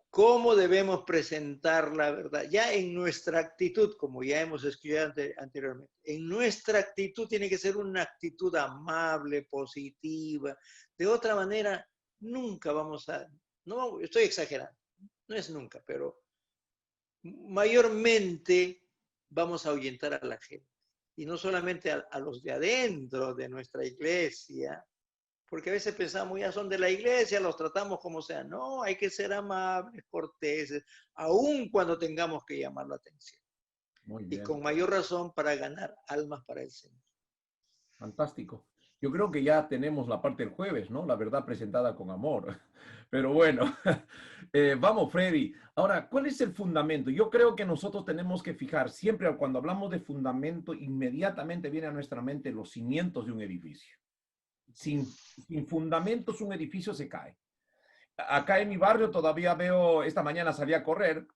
¿cómo debemos presentar la verdad? Ya en nuestra actitud, como ya hemos escuchado anteriormente, en nuestra actitud tiene que ser una actitud amable, positiva. De otra manera, nunca vamos a, no, estoy exagerando, no es nunca, pero mayormente vamos a ahuyentar a la gente. Y no solamente a los de adentro de nuestra iglesia, porque a veces pensamos, ya son de la iglesia, los tratamos como sea. No, hay que ser amables, corteses, aun cuando tengamos que llamar la atención. Muy bien. Y con mayor razón para ganar almas para el Señor. Fantástico. Yo creo que ya tenemos la parte del jueves, ¿no? La verdad presentada con amor. Pero bueno, vamos, Freddy. Ahora, ¿cuál es el fundamento? Yo creo que nosotros tenemos que fijar, siempre cuando hablamos de fundamento, inmediatamente viene a nuestra mente los cimientos de un edificio. Sin fundamentos un edificio se cae. Acá en mi barrio todavía veo, esta mañana salí a correr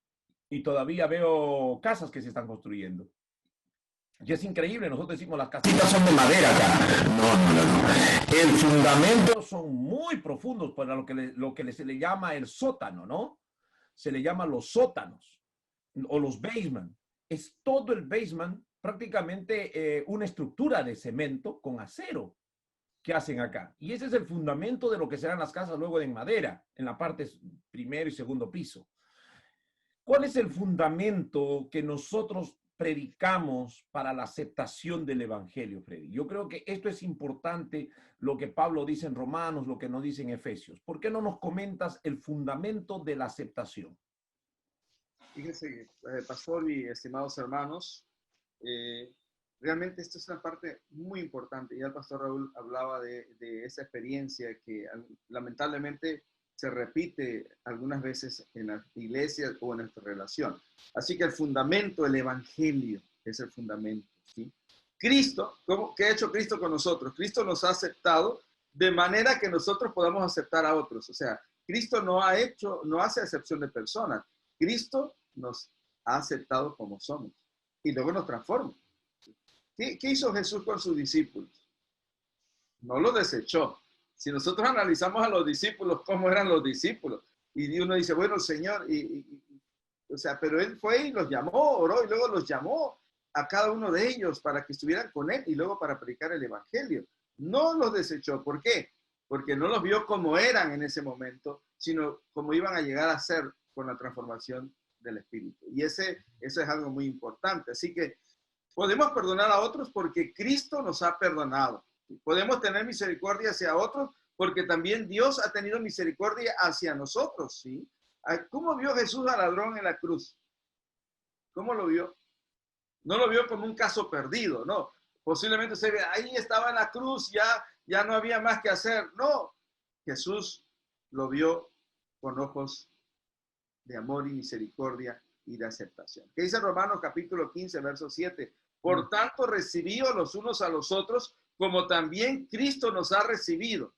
y todavía veo casas que se están construyendo. Y es increíble, nosotros decimos las casitas son de madera acá. No. El fundamento son muy profundos para lo que se le llama el sótano, ¿no? Se le llama los sótanos o los basement. Es todo el basement prácticamente una estructura de cemento con acero que hacen acá. Y ese es el fundamento de lo que serán las casas luego en madera, en la parte primero y segundo piso. ¿Cuál es el fundamento que nosotros predicamos para la aceptación del evangelio, Freddy? Yo creo que esto es importante, lo que Pablo dice en Romanos, lo que nos dice en Efesios. ¿Por qué no nos comentas el fundamento de la aceptación? Fíjense, pastor y estimados hermanos, realmente esto es una parte muy importante. Ya el pastor Raúl hablaba de esa experiencia que lamentablemente se repite algunas veces en las iglesias o en nuestra relación. Así que el fundamento, el evangelio, es el fundamento, ¿sí? Cristo, ¿qué ha hecho Cristo con nosotros? Cristo nos ha aceptado de manera que nosotros podamos aceptar a otros. O sea, Cristo no hace excepción de personas. Cristo nos ha aceptado como somos y luego nos transforma. ¿Qué hizo Jesús con sus discípulos? No los desechó. Si nosotros analizamos a los discípulos, cómo eran los discípulos, y uno dice, bueno, Señor, o sea, pero Él fue y los llamó, oró y luego los llamó a cada uno de ellos para que estuvieran con Él y luego para predicar el Evangelio. No los desechó. ¿Por qué? Porque no los vio como eran en ese momento, sino como iban a llegar a ser con la transformación del Espíritu. Y eso es algo muy importante. Así que podemos perdonar a otros porque Cristo nos ha perdonado. Podemos tener misericordia hacia otros porque también Dios ha tenido misericordia hacia nosotros, ¿sí? ¿Cómo vio Jesús al ladrón en la cruz? ¿Cómo lo vio? No lo vio como un caso perdido, no. Posiblemente se ve, ahí estaba en la cruz, ya no había más que hacer. No, Jesús lo vio con ojos de amor y misericordia y de aceptación. ¿Qué dice Romanos capítulo 15, verso 7? Por tanto, recibíos los unos a los otros, como también Cristo nos ha recibido.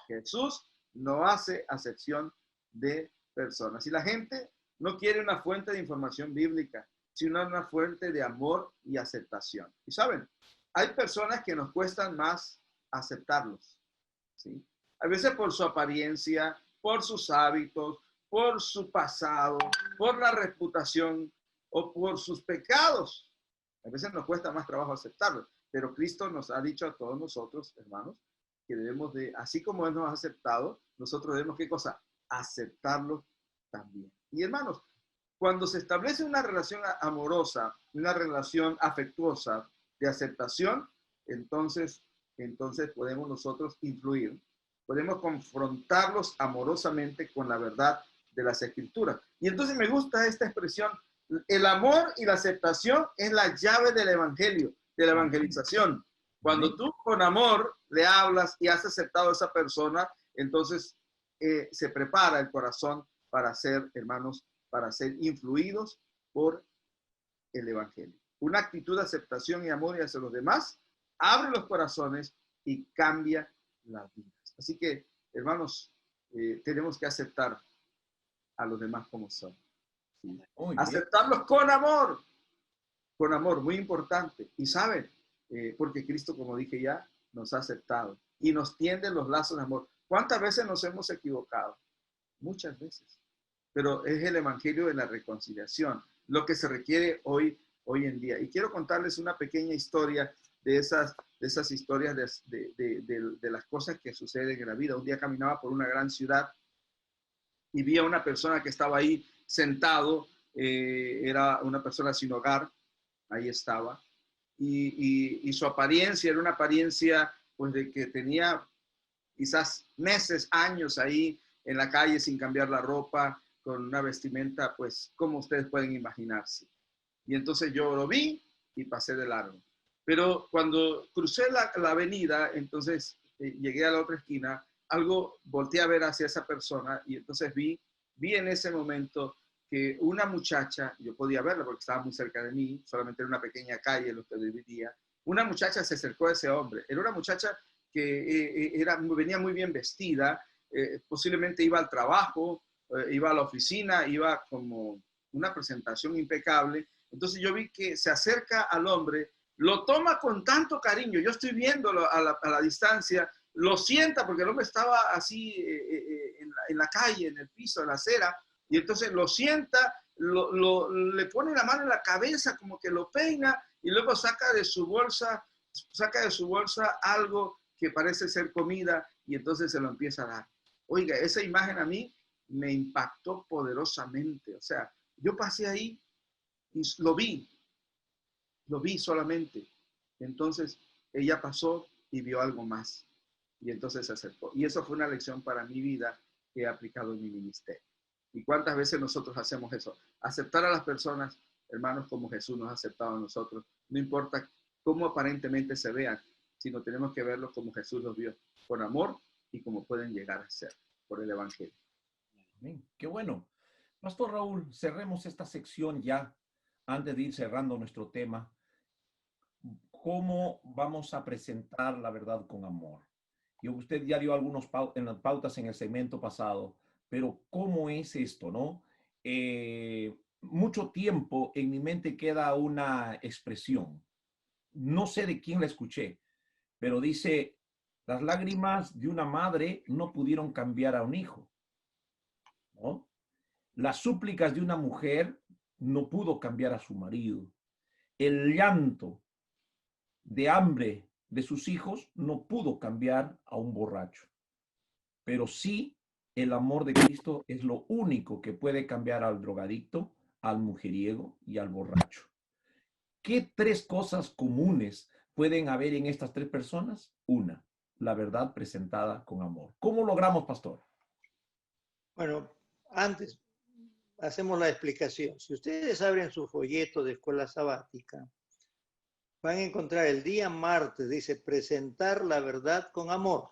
Jesús no hace acepción de personas. Y la gente no quiere una fuente de información bíblica, sino una fuente de amor y aceptación. Y saben, hay personas que nos cuestan más aceptarlos, ¿sí? A veces por su apariencia, por sus hábitos, por su pasado, por la reputación o por sus pecados. A veces nos cuesta más trabajo aceptarlos, pero Cristo nos ha dicho a todos nosotros, hermanos, que debemos de, así como Él nos ha aceptado, nosotros debemos, ¿qué cosa? Aceptarlo también. Y hermanos, cuando se establece una relación amorosa, una relación afectuosa de aceptación, entonces podemos nosotros influir, podemos confrontarlos amorosamente con la verdad de las Escrituras. Y entonces me gusta esta expresión, el amor y la aceptación es la llave del evangelio, de la evangelización. Cuando tú con amor le hablas y has aceptado a esa persona, entonces se prepara el corazón para ser, hermanos, para ser influidos por el evangelio. Una actitud de aceptación y amor hacia los demás abre los corazones y cambia las vidas. Así que, hermanos, tenemos que aceptar a los demás como son. ¿Sí? Aceptarlos con amor, muy importante. Y saben, porque Cristo, como dije ya, nos ha aceptado y nos tiende los lazos de amor. ¿Cuántas veces nos hemos equivocado? Muchas veces. Pero es el evangelio de la reconciliación, lo que se requiere hoy en día. Y quiero contarles una pequeña historia de esas historias de las cosas que suceden en la vida. Un día caminaba por una gran ciudad y vi a una persona que estaba ahí sentado, era una persona sin hogar, ahí estaba, y su apariencia era una apariencia pues de que tenía quizás meses, años ahí en la calle sin cambiar la ropa, con una vestimenta pues como ustedes pueden imaginarse. Y entonces yo lo vi y pasé de largo. Pero cuando crucé la avenida, entonces llegué a la otra esquina, volteé a ver hacia esa persona y entonces vi en ese momento que una muchacha, yo podía verla porque estaba muy cerca de mí, solamente era una pequeña calle en la que vivía, una muchacha se acercó a ese hombre. Era una muchacha que venía muy bien vestida, posiblemente iba al trabajo, iba a la oficina, iba como una presentación impecable. Entonces yo vi que se acerca al hombre, lo toma con tanto cariño, yo estoy viéndolo a la distancia, lo sienta porque el hombre estaba así en la calle, en el piso, en la acera, y entonces lo sienta, le pone la mano en la cabeza, como que lo peina, y luego saca de su bolsa algo que parece ser comida, y entonces se lo empieza a dar. Oiga, esa imagen a mí me impactó poderosamente. O sea, yo pasé ahí y lo vi solamente. Entonces ella pasó y vio algo más. Y entonces se acercó. Y eso fue una lección para mi vida que he aplicado en mi ministerio. ¿Y cuántas veces nosotros hacemos eso? Aceptar a las personas, hermanos, como Jesús nos ha aceptado a nosotros. No importa cómo aparentemente se vean, sino tenemos que verlos como Jesús los vio, con amor y como pueden llegar a ser por el evangelio. Amén. Qué bueno. Pastor Raúl, cerremos esta sección ya, antes de ir cerrando nuestro tema. ¿Cómo vamos a presentar la verdad con amor? y usted ya dio algunos en las pautas en el segmento pasado, pero ¿cómo es esto, no? Mucho tiempo en mi mente queda una expresión, no sé de quién la escuché, pero dice, las lágrimas de una madre no pudieron cambiar a un hijo, ¿no? Las súplicas de una mujer no pudo cambiar a su marido. El llanto de hambre de sus hijos no pudo cambiar a un borracho. Pero sí, el amor de Cristo es lo único que puede cambiar al drogadicto, al mujeriego y al borracho. ¿Qué tres cosas comunes pueden haber en estas tres personas? Una, la verdad presentada con amor. ¿Cómo logramos, pastor? Bueno, antes hacemos la explicación. Si ustedes abren su folleto de escuela sabática, van a encontrar el día martes, dice presentar la verdad con amor.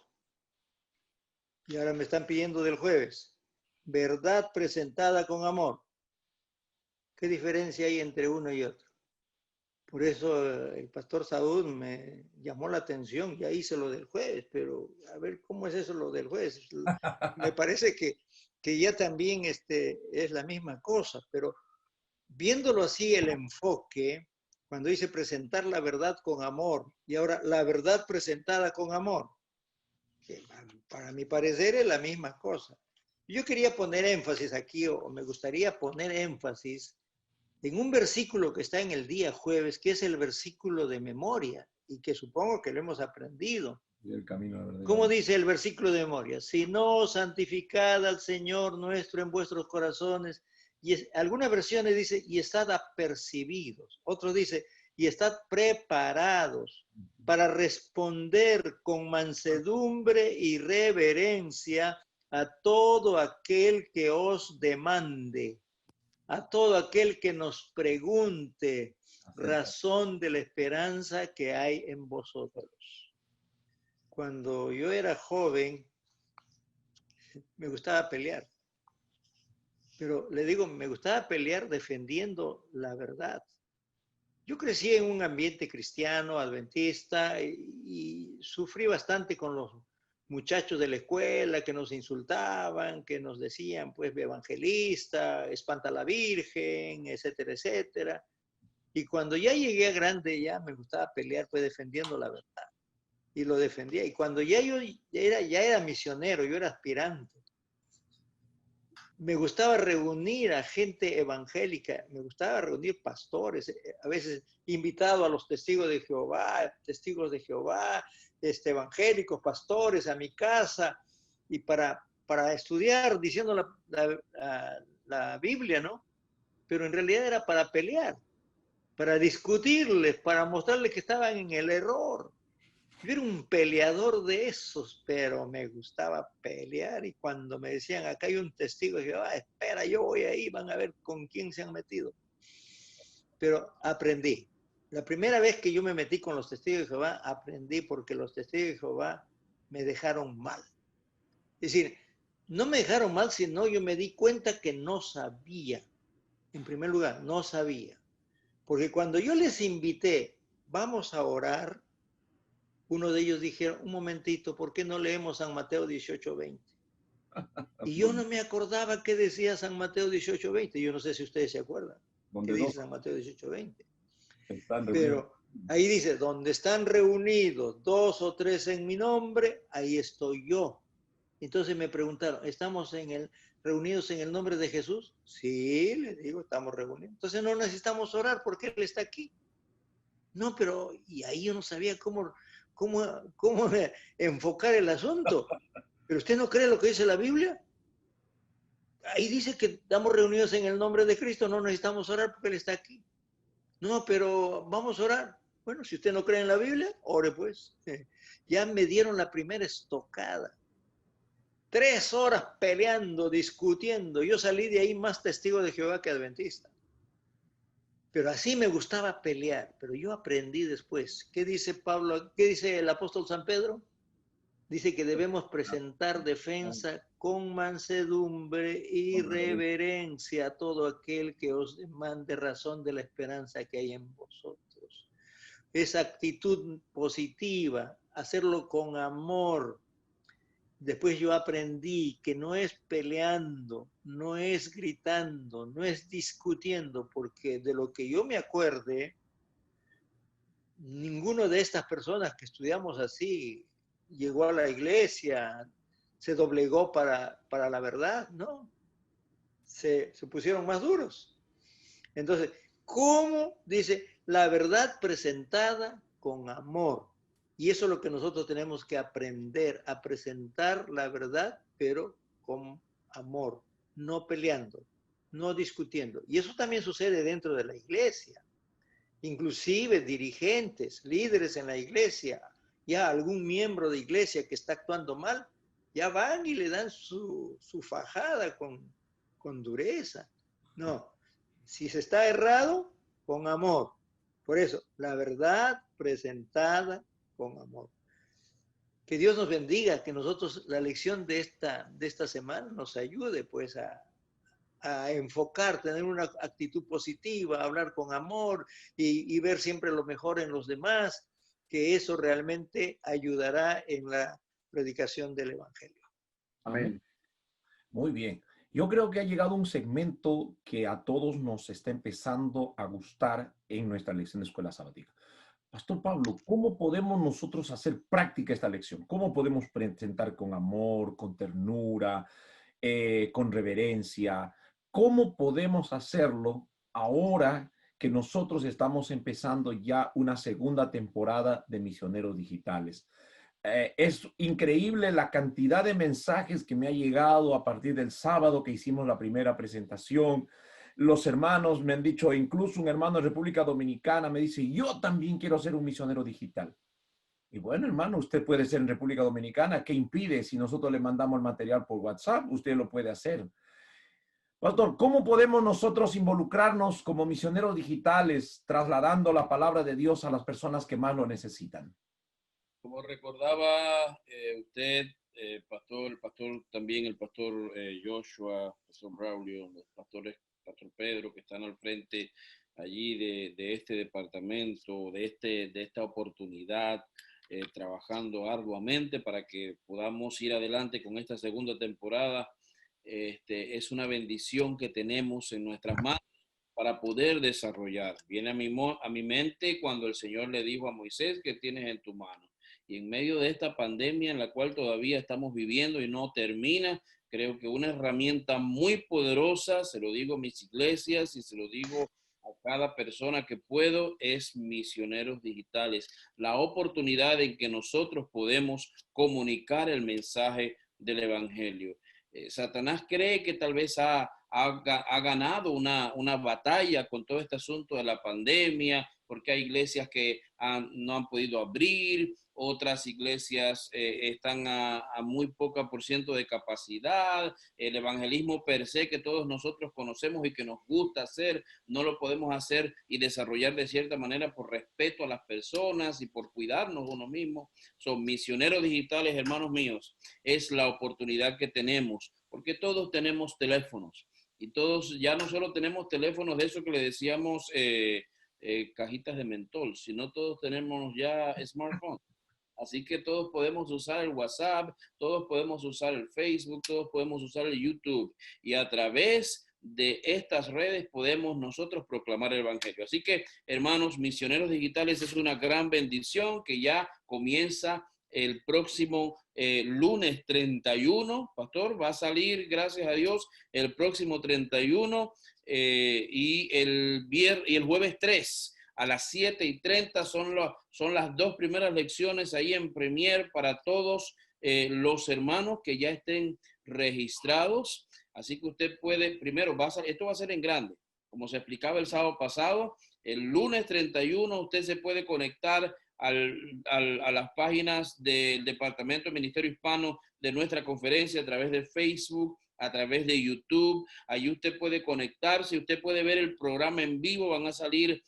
Y ahora me están pidiendo del jueves, verdad presentada con amor. ¿Qué diferencia hay entre uno y otro? Por eso el pastor Saúl me llamó la atención, ya hice lo del jueves, pero a ver cómo es eso lo del jueves. Me parece que ya también es la misma cosa, pero viéndolo así el enfoque, cuando dice presentar la verdad con amor, y ahora la verdad presentada con amor, que para mi parecer es la misma cosa. Yo quería poner énfasis aquí, o me gustaría poner énfasis en un versículo que está en el día jueves, que es el versículo de memoria, y que supongo que lo hemos aprendido. El camino a la verdad. ¿Cómo dice el versículo de memoria? Si no, santificad al Señor nuestro en vuestros corazones. Y algunas versiones dice, y estad apercibidos. Otros dice, y estad preparados para responder con mansedumbre y reverencia a todo aquel que os demande, a todo aquel que nos pregunte razón de la esperanza que hay en vosotros. Cuando yo era joven, me gustaba pelear. Pero le digo, me gustaba pelear defendiendo la verdad. Yo crecí en un ambiente cristiano, adventista, y sufrí bastante con los muchachos de la escuela que nos insultaban, que nos decían, pues, evangelista, espanta a la Virgen, etcétera, etcétera. Y cuando ya llegué a grande, ya me gustaba pelear, pues, defendiendo la verdad. Y lo defendía. Y cuando ya yo ya era misionero, yo era aspirante, me gustaba reunir a gente evangélica, me gustaba reunir pastores, a veces invitado a los testigos de Jehová, evangélicos, pastores a mi casa, y para estudiar diciendo la Biblia, ¿no? Pero en realidad era para pelear, para discutirles, para mostrarles que estaban en el error. Yo era un peleador de esos, pero me gustaba pelear, y cuando me decían, acá hay un testigo, yo, espera, yo voy ahí, van a ver con quién se han metido. Pero aprendí. La primera vez que yo me metí con los testigos de Jehová, aprendí, porque los testigos de Jehová me dejaron mal. Es decir, no me dejaron mal, sino yo me di cuenta que no sabía. En primer lugar, no sabía. Porque cuando yo les invité, vamos a orar, uno de ellos dijeron, un momentito, ¿por qué no leemos San Mateo 18:20? Y yo no me acordaba qué decía San Mateo 18:20. Yo no sé si ustedes se acuerdan. ¿Qué dice San Mateo 18:20? Pero ahí dice, donde están reunidos 2 o 3 en mi nombre, ahí estoy yo. Entonces me preguntaron, ¿estamos reunidos en el nombre de Jesús? Sí, les digo, estamos reunidos. Entonces no necesitamos orar porque Él está aquí. No, pero, y ahí yo no sabía cómo enfocar el asunto. ¿Pero usted no cree lo que dice la Biblia? Ahí dice que estamos reunidos en el nombre de Cristo, no necesitamos orar porque Él está aquí. No, pero vamos a orar. Bueno, si usted no cree en la Biblia, ore pues. Ya me dieron la primera estocada. 3 horas peleando, discutiendo. Yo salí de ahí más testigo de Jehová que adventista. Pero así me gustaba pelear, pero yo aprendí después. ¿Qué dice Pablo? ¿Qué dice el apóstol San Pedro? Dice que debemos presentar defensa con mansedumbre y reverencia a todo aquel que os demande razón de la esperanza que hay en vosotros. Esa actitud positiva, hacerlo con amor, después yo aprendí que no es peleando, no es gritando, no es discutiendo, porque de lo que yo me acuerde, ninguno de estas personas que estudiamos así llegó a la iglesia, se doblegó para la verdad, ¿no? Se pusieron más duros. Entonces, ¿cómo? Dice, la verdad presentada con amor. Y eso es lo que nosotros tenemos que aprender, a presentar la verdad, pero con amor, no peleando, no discutiendo. Y eso también sucede dentro de la iglesia. Inclusive dirigentes, líderes en la iglesia, ya algún miembro de iglesia que está actuando mal, ya van y le dan su fajada con dureza. No, si se está errado, con amor. Por eso, la verdad presentada con amor. Que Dios nos bendiga, que nosotros, la lección de esta semana nos ayude pues a enfocar, tener una actitud positiva, hablar con amor y ver siempre lo mejor en los demás, que eso realmente ayudará en la predicación del Evangelio. Amén. Muy bien. Yo creo que ha llegado un segmento que a todos nos está empezando a gustar en nuestra lección de escuela sabática. Pastor Pablo, ¿cómo podemos nosotros hacer práctica esta lección? ¿Cómo podemos presentar con amor, con ternura, con reverencia? ¿Cómo podemos hacerlo ahora que nosotros estamos empezando ya una segunda temporada de Misioneros Digitales? Es increíble la cantidad de mensajes que me ha llegado a partir del sábado que hicimos la primera presentación. Los hermanos me han dicho, incluso un hermano de República Dominicana me dice, yo también quiero ser un misionero digital. Y bueno, hermano, usted puede ser en República Dominicana. ¿Qué impide? Si nosotros le mandamos el material por WhatsApp, usted lo puede hacer. Pastor, ¿cómo podemos nosotros involucrarnos como misioneros digitales trasladando la palabra de Dios a las personas que más lo necesitan? Como recordaba usted, pastor también el pastor Joshua, pastor Braulio, los pastores, pastor Pedro, que están al frente allí de este departamento, de esta oportunidad, trabajando arduamente para que podamos ir adelante con esta segunda temporada. Es una bendición que tenemos en nuestras manos para poder desarrollar. Viene a mi mente cuando el Señor le dijo a Moisés que tienes en tu mano. Y en medio de esta pandemia en la cual todavía estamos viviendo y no termina, creo que una herramienta muy poderosa, se lo digo a mis iglesias y se lo digo a cada persona que puedo, es Misioneros Digitales. La oportunidad en que nosotros podemos comunicar el mensaje del Evangelio. Satanás cree que tal vez ha ganado una batalla con todo este asunto de la pandemia, porque hay iglesias que no han podido abrir, otras iglesias están a muy poca % de capacidad. El evangelismo per se que todos nosotros conocemos y que nos gusta hacer, no lo podemos hacer y desarrollar de cierta manera por respeto a las personas y por cuidarnos uno mismo. Son misioneros digitales, hermanos míos, es la oportunidad que tenemos, porque todos tenemos teléfonos y todos ya no solo tenemos teléfonos de eso que le decíamos cajitas de mentol, sino todos tenemos ya smartphones. Así que todos podemos usar el WhatsApp, todos podemos usar el Facebook, todos podemos usar el YouTube. Y a través de estas redes podemos nosotros proclamar el Evangelio. Así que, hermanos, Misioneros Digitales es una gran bendición que ya comienza el próximo lunes 31. Pastor, va a salir, gracias a Dios, el próximo 31 y el jueves 3. A las 7:30 son las 2 primeras lecciones ahí en Premier para todos los hermanos que ya estén registrados. Así que usted puede, primero, esto va a ser en grande. Como se explicaba el sábado pasado, el lunes 31 usted se puede conectar a las páginas del Departamento de Ministerio Hispano de nuestra conferencia a través de Facebook, a través de YouTube. Ahí usted puede conectarse, usted puede ver el programa en vivo. Van a salir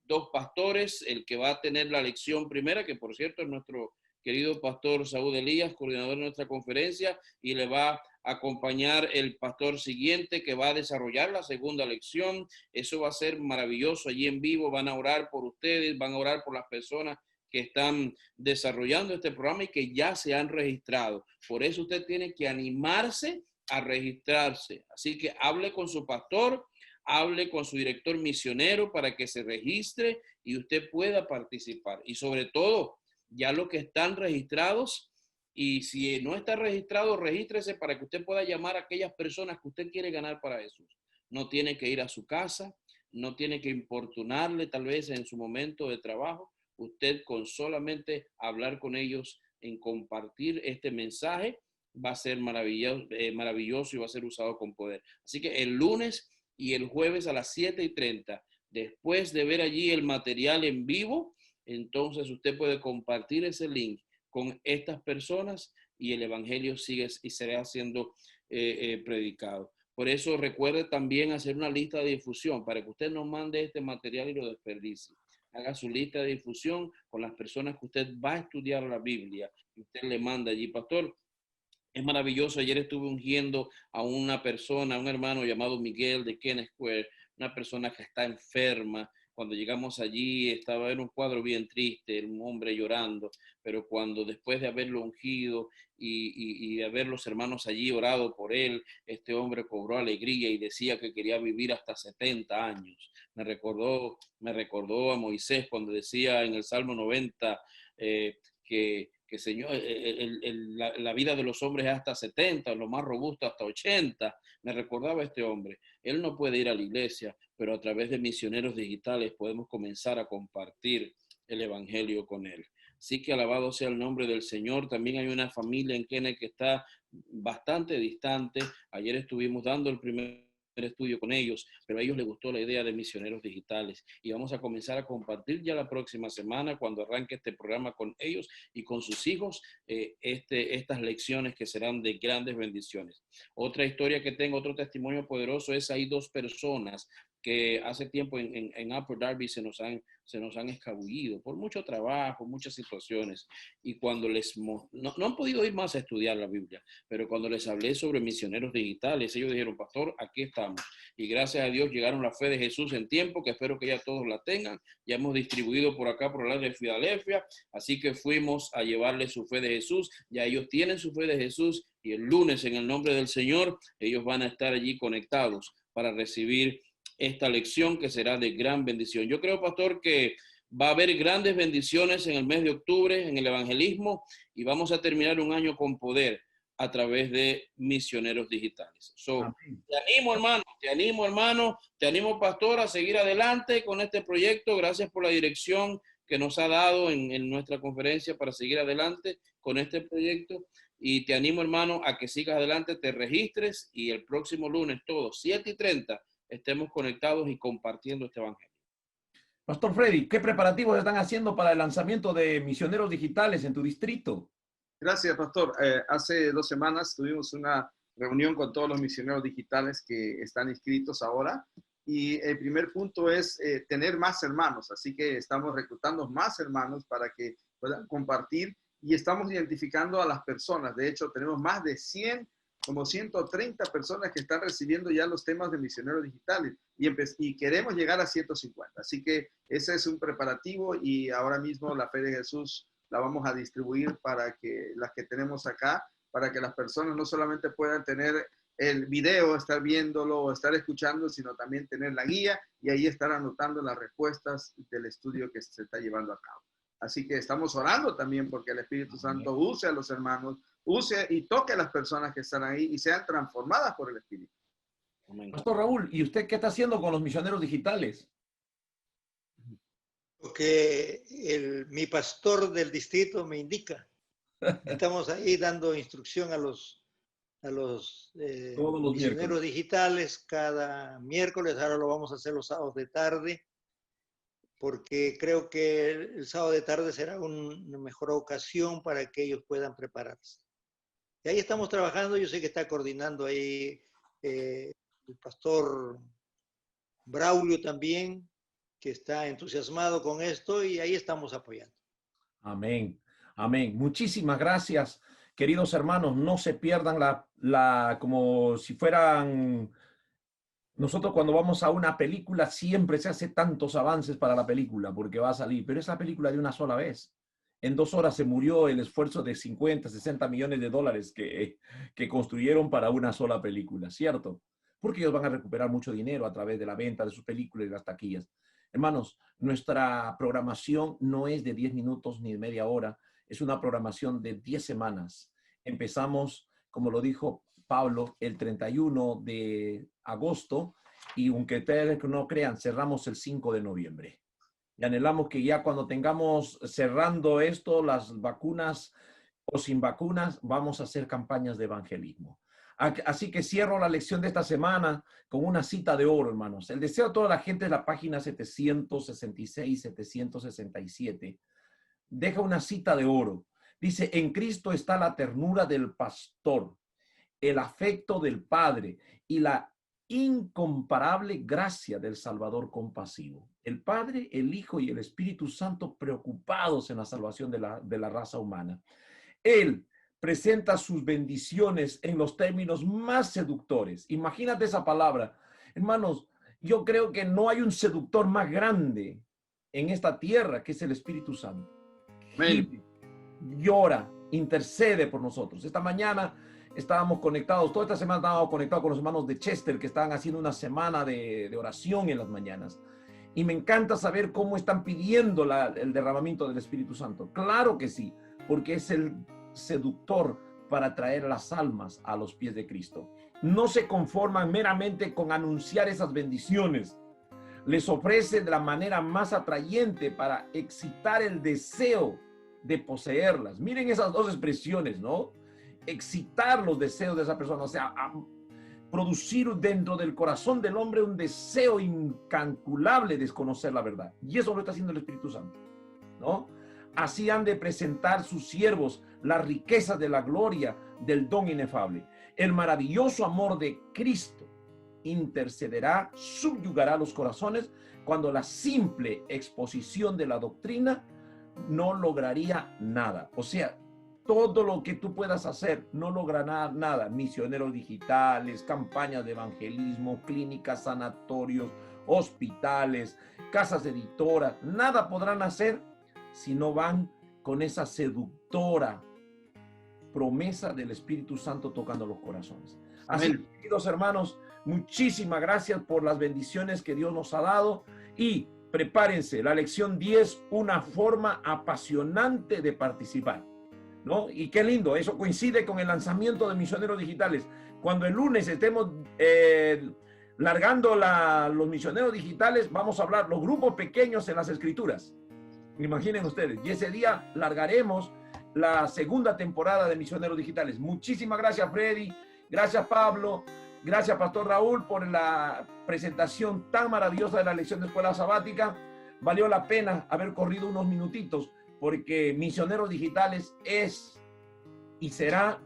2 pastores, el que va a tener la lección primera, que por cierto es nuestro querido pastor Saúl Elías, coordinador de nuestra conferencia, y le va a acompañar el pastor siguiente que va a desarrollar la segunda lección. Eso va a ser maravilloso allí en vivo. Van a orar por ustedes, van a orar por las personas que están desarrollando este programa y que ya se han registrado. Por eso usted tiene que animarse a registrarse. Así que hable con su pastor, hable con su director misionero para que se registre y usted pueda participar. Y sobre todo, ya los que están registrados, y si no está registrado, regístrese para que usted pueda llamar a aquellas personas que usted quiere ganar para Jesús. No tiene que ir a su casa, no tiene que importunarle tal vez en su momento de trabajo. Usted con solamente hablar con ellos en compartir este mensaje va a ser maravilloso y va a ser usado con poder. Así que el lunes y el jueves a las 7:30, después de ver allí el material en vivo, entonces usted puede compartir ese link con estas personas y el evangelio sigue y será siendo predicado. Por eso recuerde también hacer una lista de difusión para que usted no mande este material y lo desperdicie. Haga su lista de difusión con las personas que usted va a estudiar la Biblia y usted le manda allí, pastor. Es maravilloso. Ayer estuve ungiendo a una persona, a un hermano llamado Miguel de Kenneth Square, una persona que está enferma. Cuando llegamos allí estaba en un cuadro bien triste, un hombre llorando, pero cuando después de haberlo ungido y de haber los hermanos allí orado por él, este hombre cobró alegría y decía que quería vivir hasta 70 años. Me recordó a Moisés cuando decía en el Salmo 90 que Señor, la vida de los hombres es hasta 70, lo más robusto hasta 80. Me recordaba este hombre. Él no puede ir a la iglesia, pero a través de misioneros digitales podemos comenzar a compartir el evangelio con él. Así que alabado sea el nombre del Señor. También hay una familia en Kenneth que está bastante distante. Ayer estuvimos dando el primer estudio con ellos, pero a ellos les gustó la idea de misioneros digitales y vamos a comenzar a compartir ya la próxima semana cuando arranque este programa con ellos y con sus hijos estas lecciones que serán de grandes bendiciones. Otra historia que tengo, otro testimonio poderoso es hay dos personas que hace tiempo en Upper Darby se nos han escabullido por mucho trabajo, muchas situaciones, y cuando no han podido ir más a estudiar la Biblia, pero cuando les hablé sobre misioneros digitales, ellos dijeron, pastor, aquí estamos, y gracias a Dios llegaron la fe de Jesús en tiempo, que espero que ya todos la tengan. Ya hemos distribuido por acá, por el lado de Filadelfia, así que fuimos a llevarles su fe de Jesús, ya ellos tienen su fe de Jesús, y el lunes en el nombre del Señor, ellos van a estar allí conectados para recibir esta lección que será de gran bendición. Yo creo, pastor, que va a haber grandes bendiciones en el mes de octubre en el evangelismo y vamos a terminar un año con poder a través de misioneros digitales. Te animo, pastor, a seguir adelante con este proyecto. Gracias por la dirección que nos ha dado en nuestra conferencia para seguir adelante con este proyecto. Y te animo, hermano, a que sigas adelante, te registres y el próximo lunes, todos, 7:30, estemos conectados y compartiendo este evangelio. Pastor Freddy, ¿qué preparativos están haciendo para el lanzamiento de misioneros digitales en tu distrito? Gracias, pastor. Hace 2 semanas tuvimos una reunión con todos los misioneros digitales que están inscritos ahora. Y el primer punto es tener más hermanos. Así que estamos reclutando más hermanos para que puedan compartir y estamos identificando a las personas. De hecho, tenemos más de 100, como 130 personas que están recibiendo ya los temas de misioneros digitales y queremos llegar a 150. Así que ese es un preparativo y ahora mismo la Fe de Jesús la vamos a distribuir para que las que tenemos acá, para que las personas no solamente puedan tener el video, estar viéndolo o estar escuchando, sino también tener la guía y ahí estar anotando las respuestas del estudio que se está llevando a cabo. Así que estamos orando también porque el Espíritu Santo use a los hermanos, use y toque a las personas que están ahí y sean transformadas por el Espíritu. Pastor Raúl, ¿y usted qué está haciendo con los misioneros digitales? Porque mi pastor del distrito me indica. Estamos ahí dando instrucción a los misioneros digitales cada miércoles. Ahora lo vamos a hacer los sábados de tarde, porque creo que el sábado de tarde será una mejor ocasión para que ellos puedan prepararse. Y ahí estamos trabajando. Yo sé que está coordinando ahí el pastor Braulio también, que está entusiasmado con esto, y ahí estamos apoyando. Amén, amén. Muchísimas gracias, queridos hermanos. No se pierdan como si fueran... Nosotros cuando vamos a una película siempre se hace tantos avances para la película porque va a salir, pero es la película de una sola vez. En 2 horas se murió el esfuerzo de 50, 60 millones de dólares que construyeron para una sola película, ¿cierto? Porque ellos van a recuperar mucho dinero a través de la venta de sus películas y las taquillas. Hermanos, nuestra programación no es de 10 minutos ni de media hora, es una programación de 10 semanas. Empezamos, como lo dijo Pablo, el 31 de agosto y aunque ustedes no crean, cerramos el 5 de noviembre. Y anhelamos que ya cuando tengamos cerrando esto, las vacunas o sin vacunas, vamos a hacer campañas de evangelismo. Así que cierro la lección de esta semana con una cita de oro, hermanos. El deseo de toda la gente es la página 766, 767. Deja una cita de oro. Dice, en Cristo está la ternura del pastor, el afecto del Padre y la incomparable gracia del Salvador compasivo. El Padre, el Hijo y el Espíritu Santo preocupados en la salvación de la raza humana. Él presenta sus bendiciones en los términos más seductores. Imagínate esa palabra. Hermanos, yo creo que no hay un seductor más grande en esta tierra que es el Espíritu Santo. Amén. Llora, intercede por nosotros. Esta mañana estábamos conectados, toda esta semana estábamos conectados con los hermanos de Chester que estaban haciendo una semana de oración en las mañanas. Y me encanta saber cómo están pidiendo el derramamiento del Espíritu Santo. Claro que sí, porque es el seductor para traer las almas a los pies de Cristo. No se conforman meramente con anunciar esas bendiciones. Les ofrece de la manera más atrayente para excitar el deseo de poseerlas. Miren esas dos expresiones, ¿no? Excitar los deseos de esa persona, o sea, producir dentro del corazón del hombre un deseo incalculable de conocer la verdad. Y eso lo está haciendo el Espíritu Santo, ¿no? Así han de presentar sus siervos las riquezas de la gloria del don inefable. El maravilloso amor de Cristo intercederá, subyugará los corazones cuando la simple exposición de la doctrina no lograría nada. O sea, todo lo que tú puedas hacer no logrará nada. Misioneros digitales, campañas de evangelismo, clínicas, sanatorios, hospitales, casas editoras, nada podrán hacer si no van con esa seductora promesa del Espíritu Santo tocando los corazones. Así, queridos hermanos, muchísimas gracias por las bendiciones que Dios nos ha dado y prepárense, la lección 10, una forma apasionante de participar, ¿no? Y qué lindo, eso coincide con el lanzamiento de Misioneros Digitales. Cuando el lunes estemos largando los Misioneros Digitales, vamos a hablar los grupos pequeños en las Escrituras. Imaginen ustedes, y ese día largaremos la segunda temporada de Misioneros Digitales. Muchísimas gracias, Freddy. Gracias, Pablo. Gracias, Pastor Raúl, por la presentación tan maravillosa de la lección de escuela sabática. Valió la pena haber corrido unos minutitos porque Misioneros Digitales es y será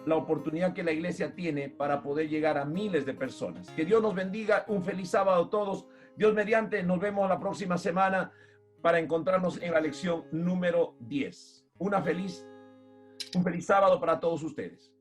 la oportunidad que la iglesia tiene para poder llegar a miles de personas. Que Dios nos bendiga. Un feliz sábado a todos. Dios mediante, nos vemos la próxima semana para encontrarnos en la lección número 10. Un feliz sábado para todos ustedes.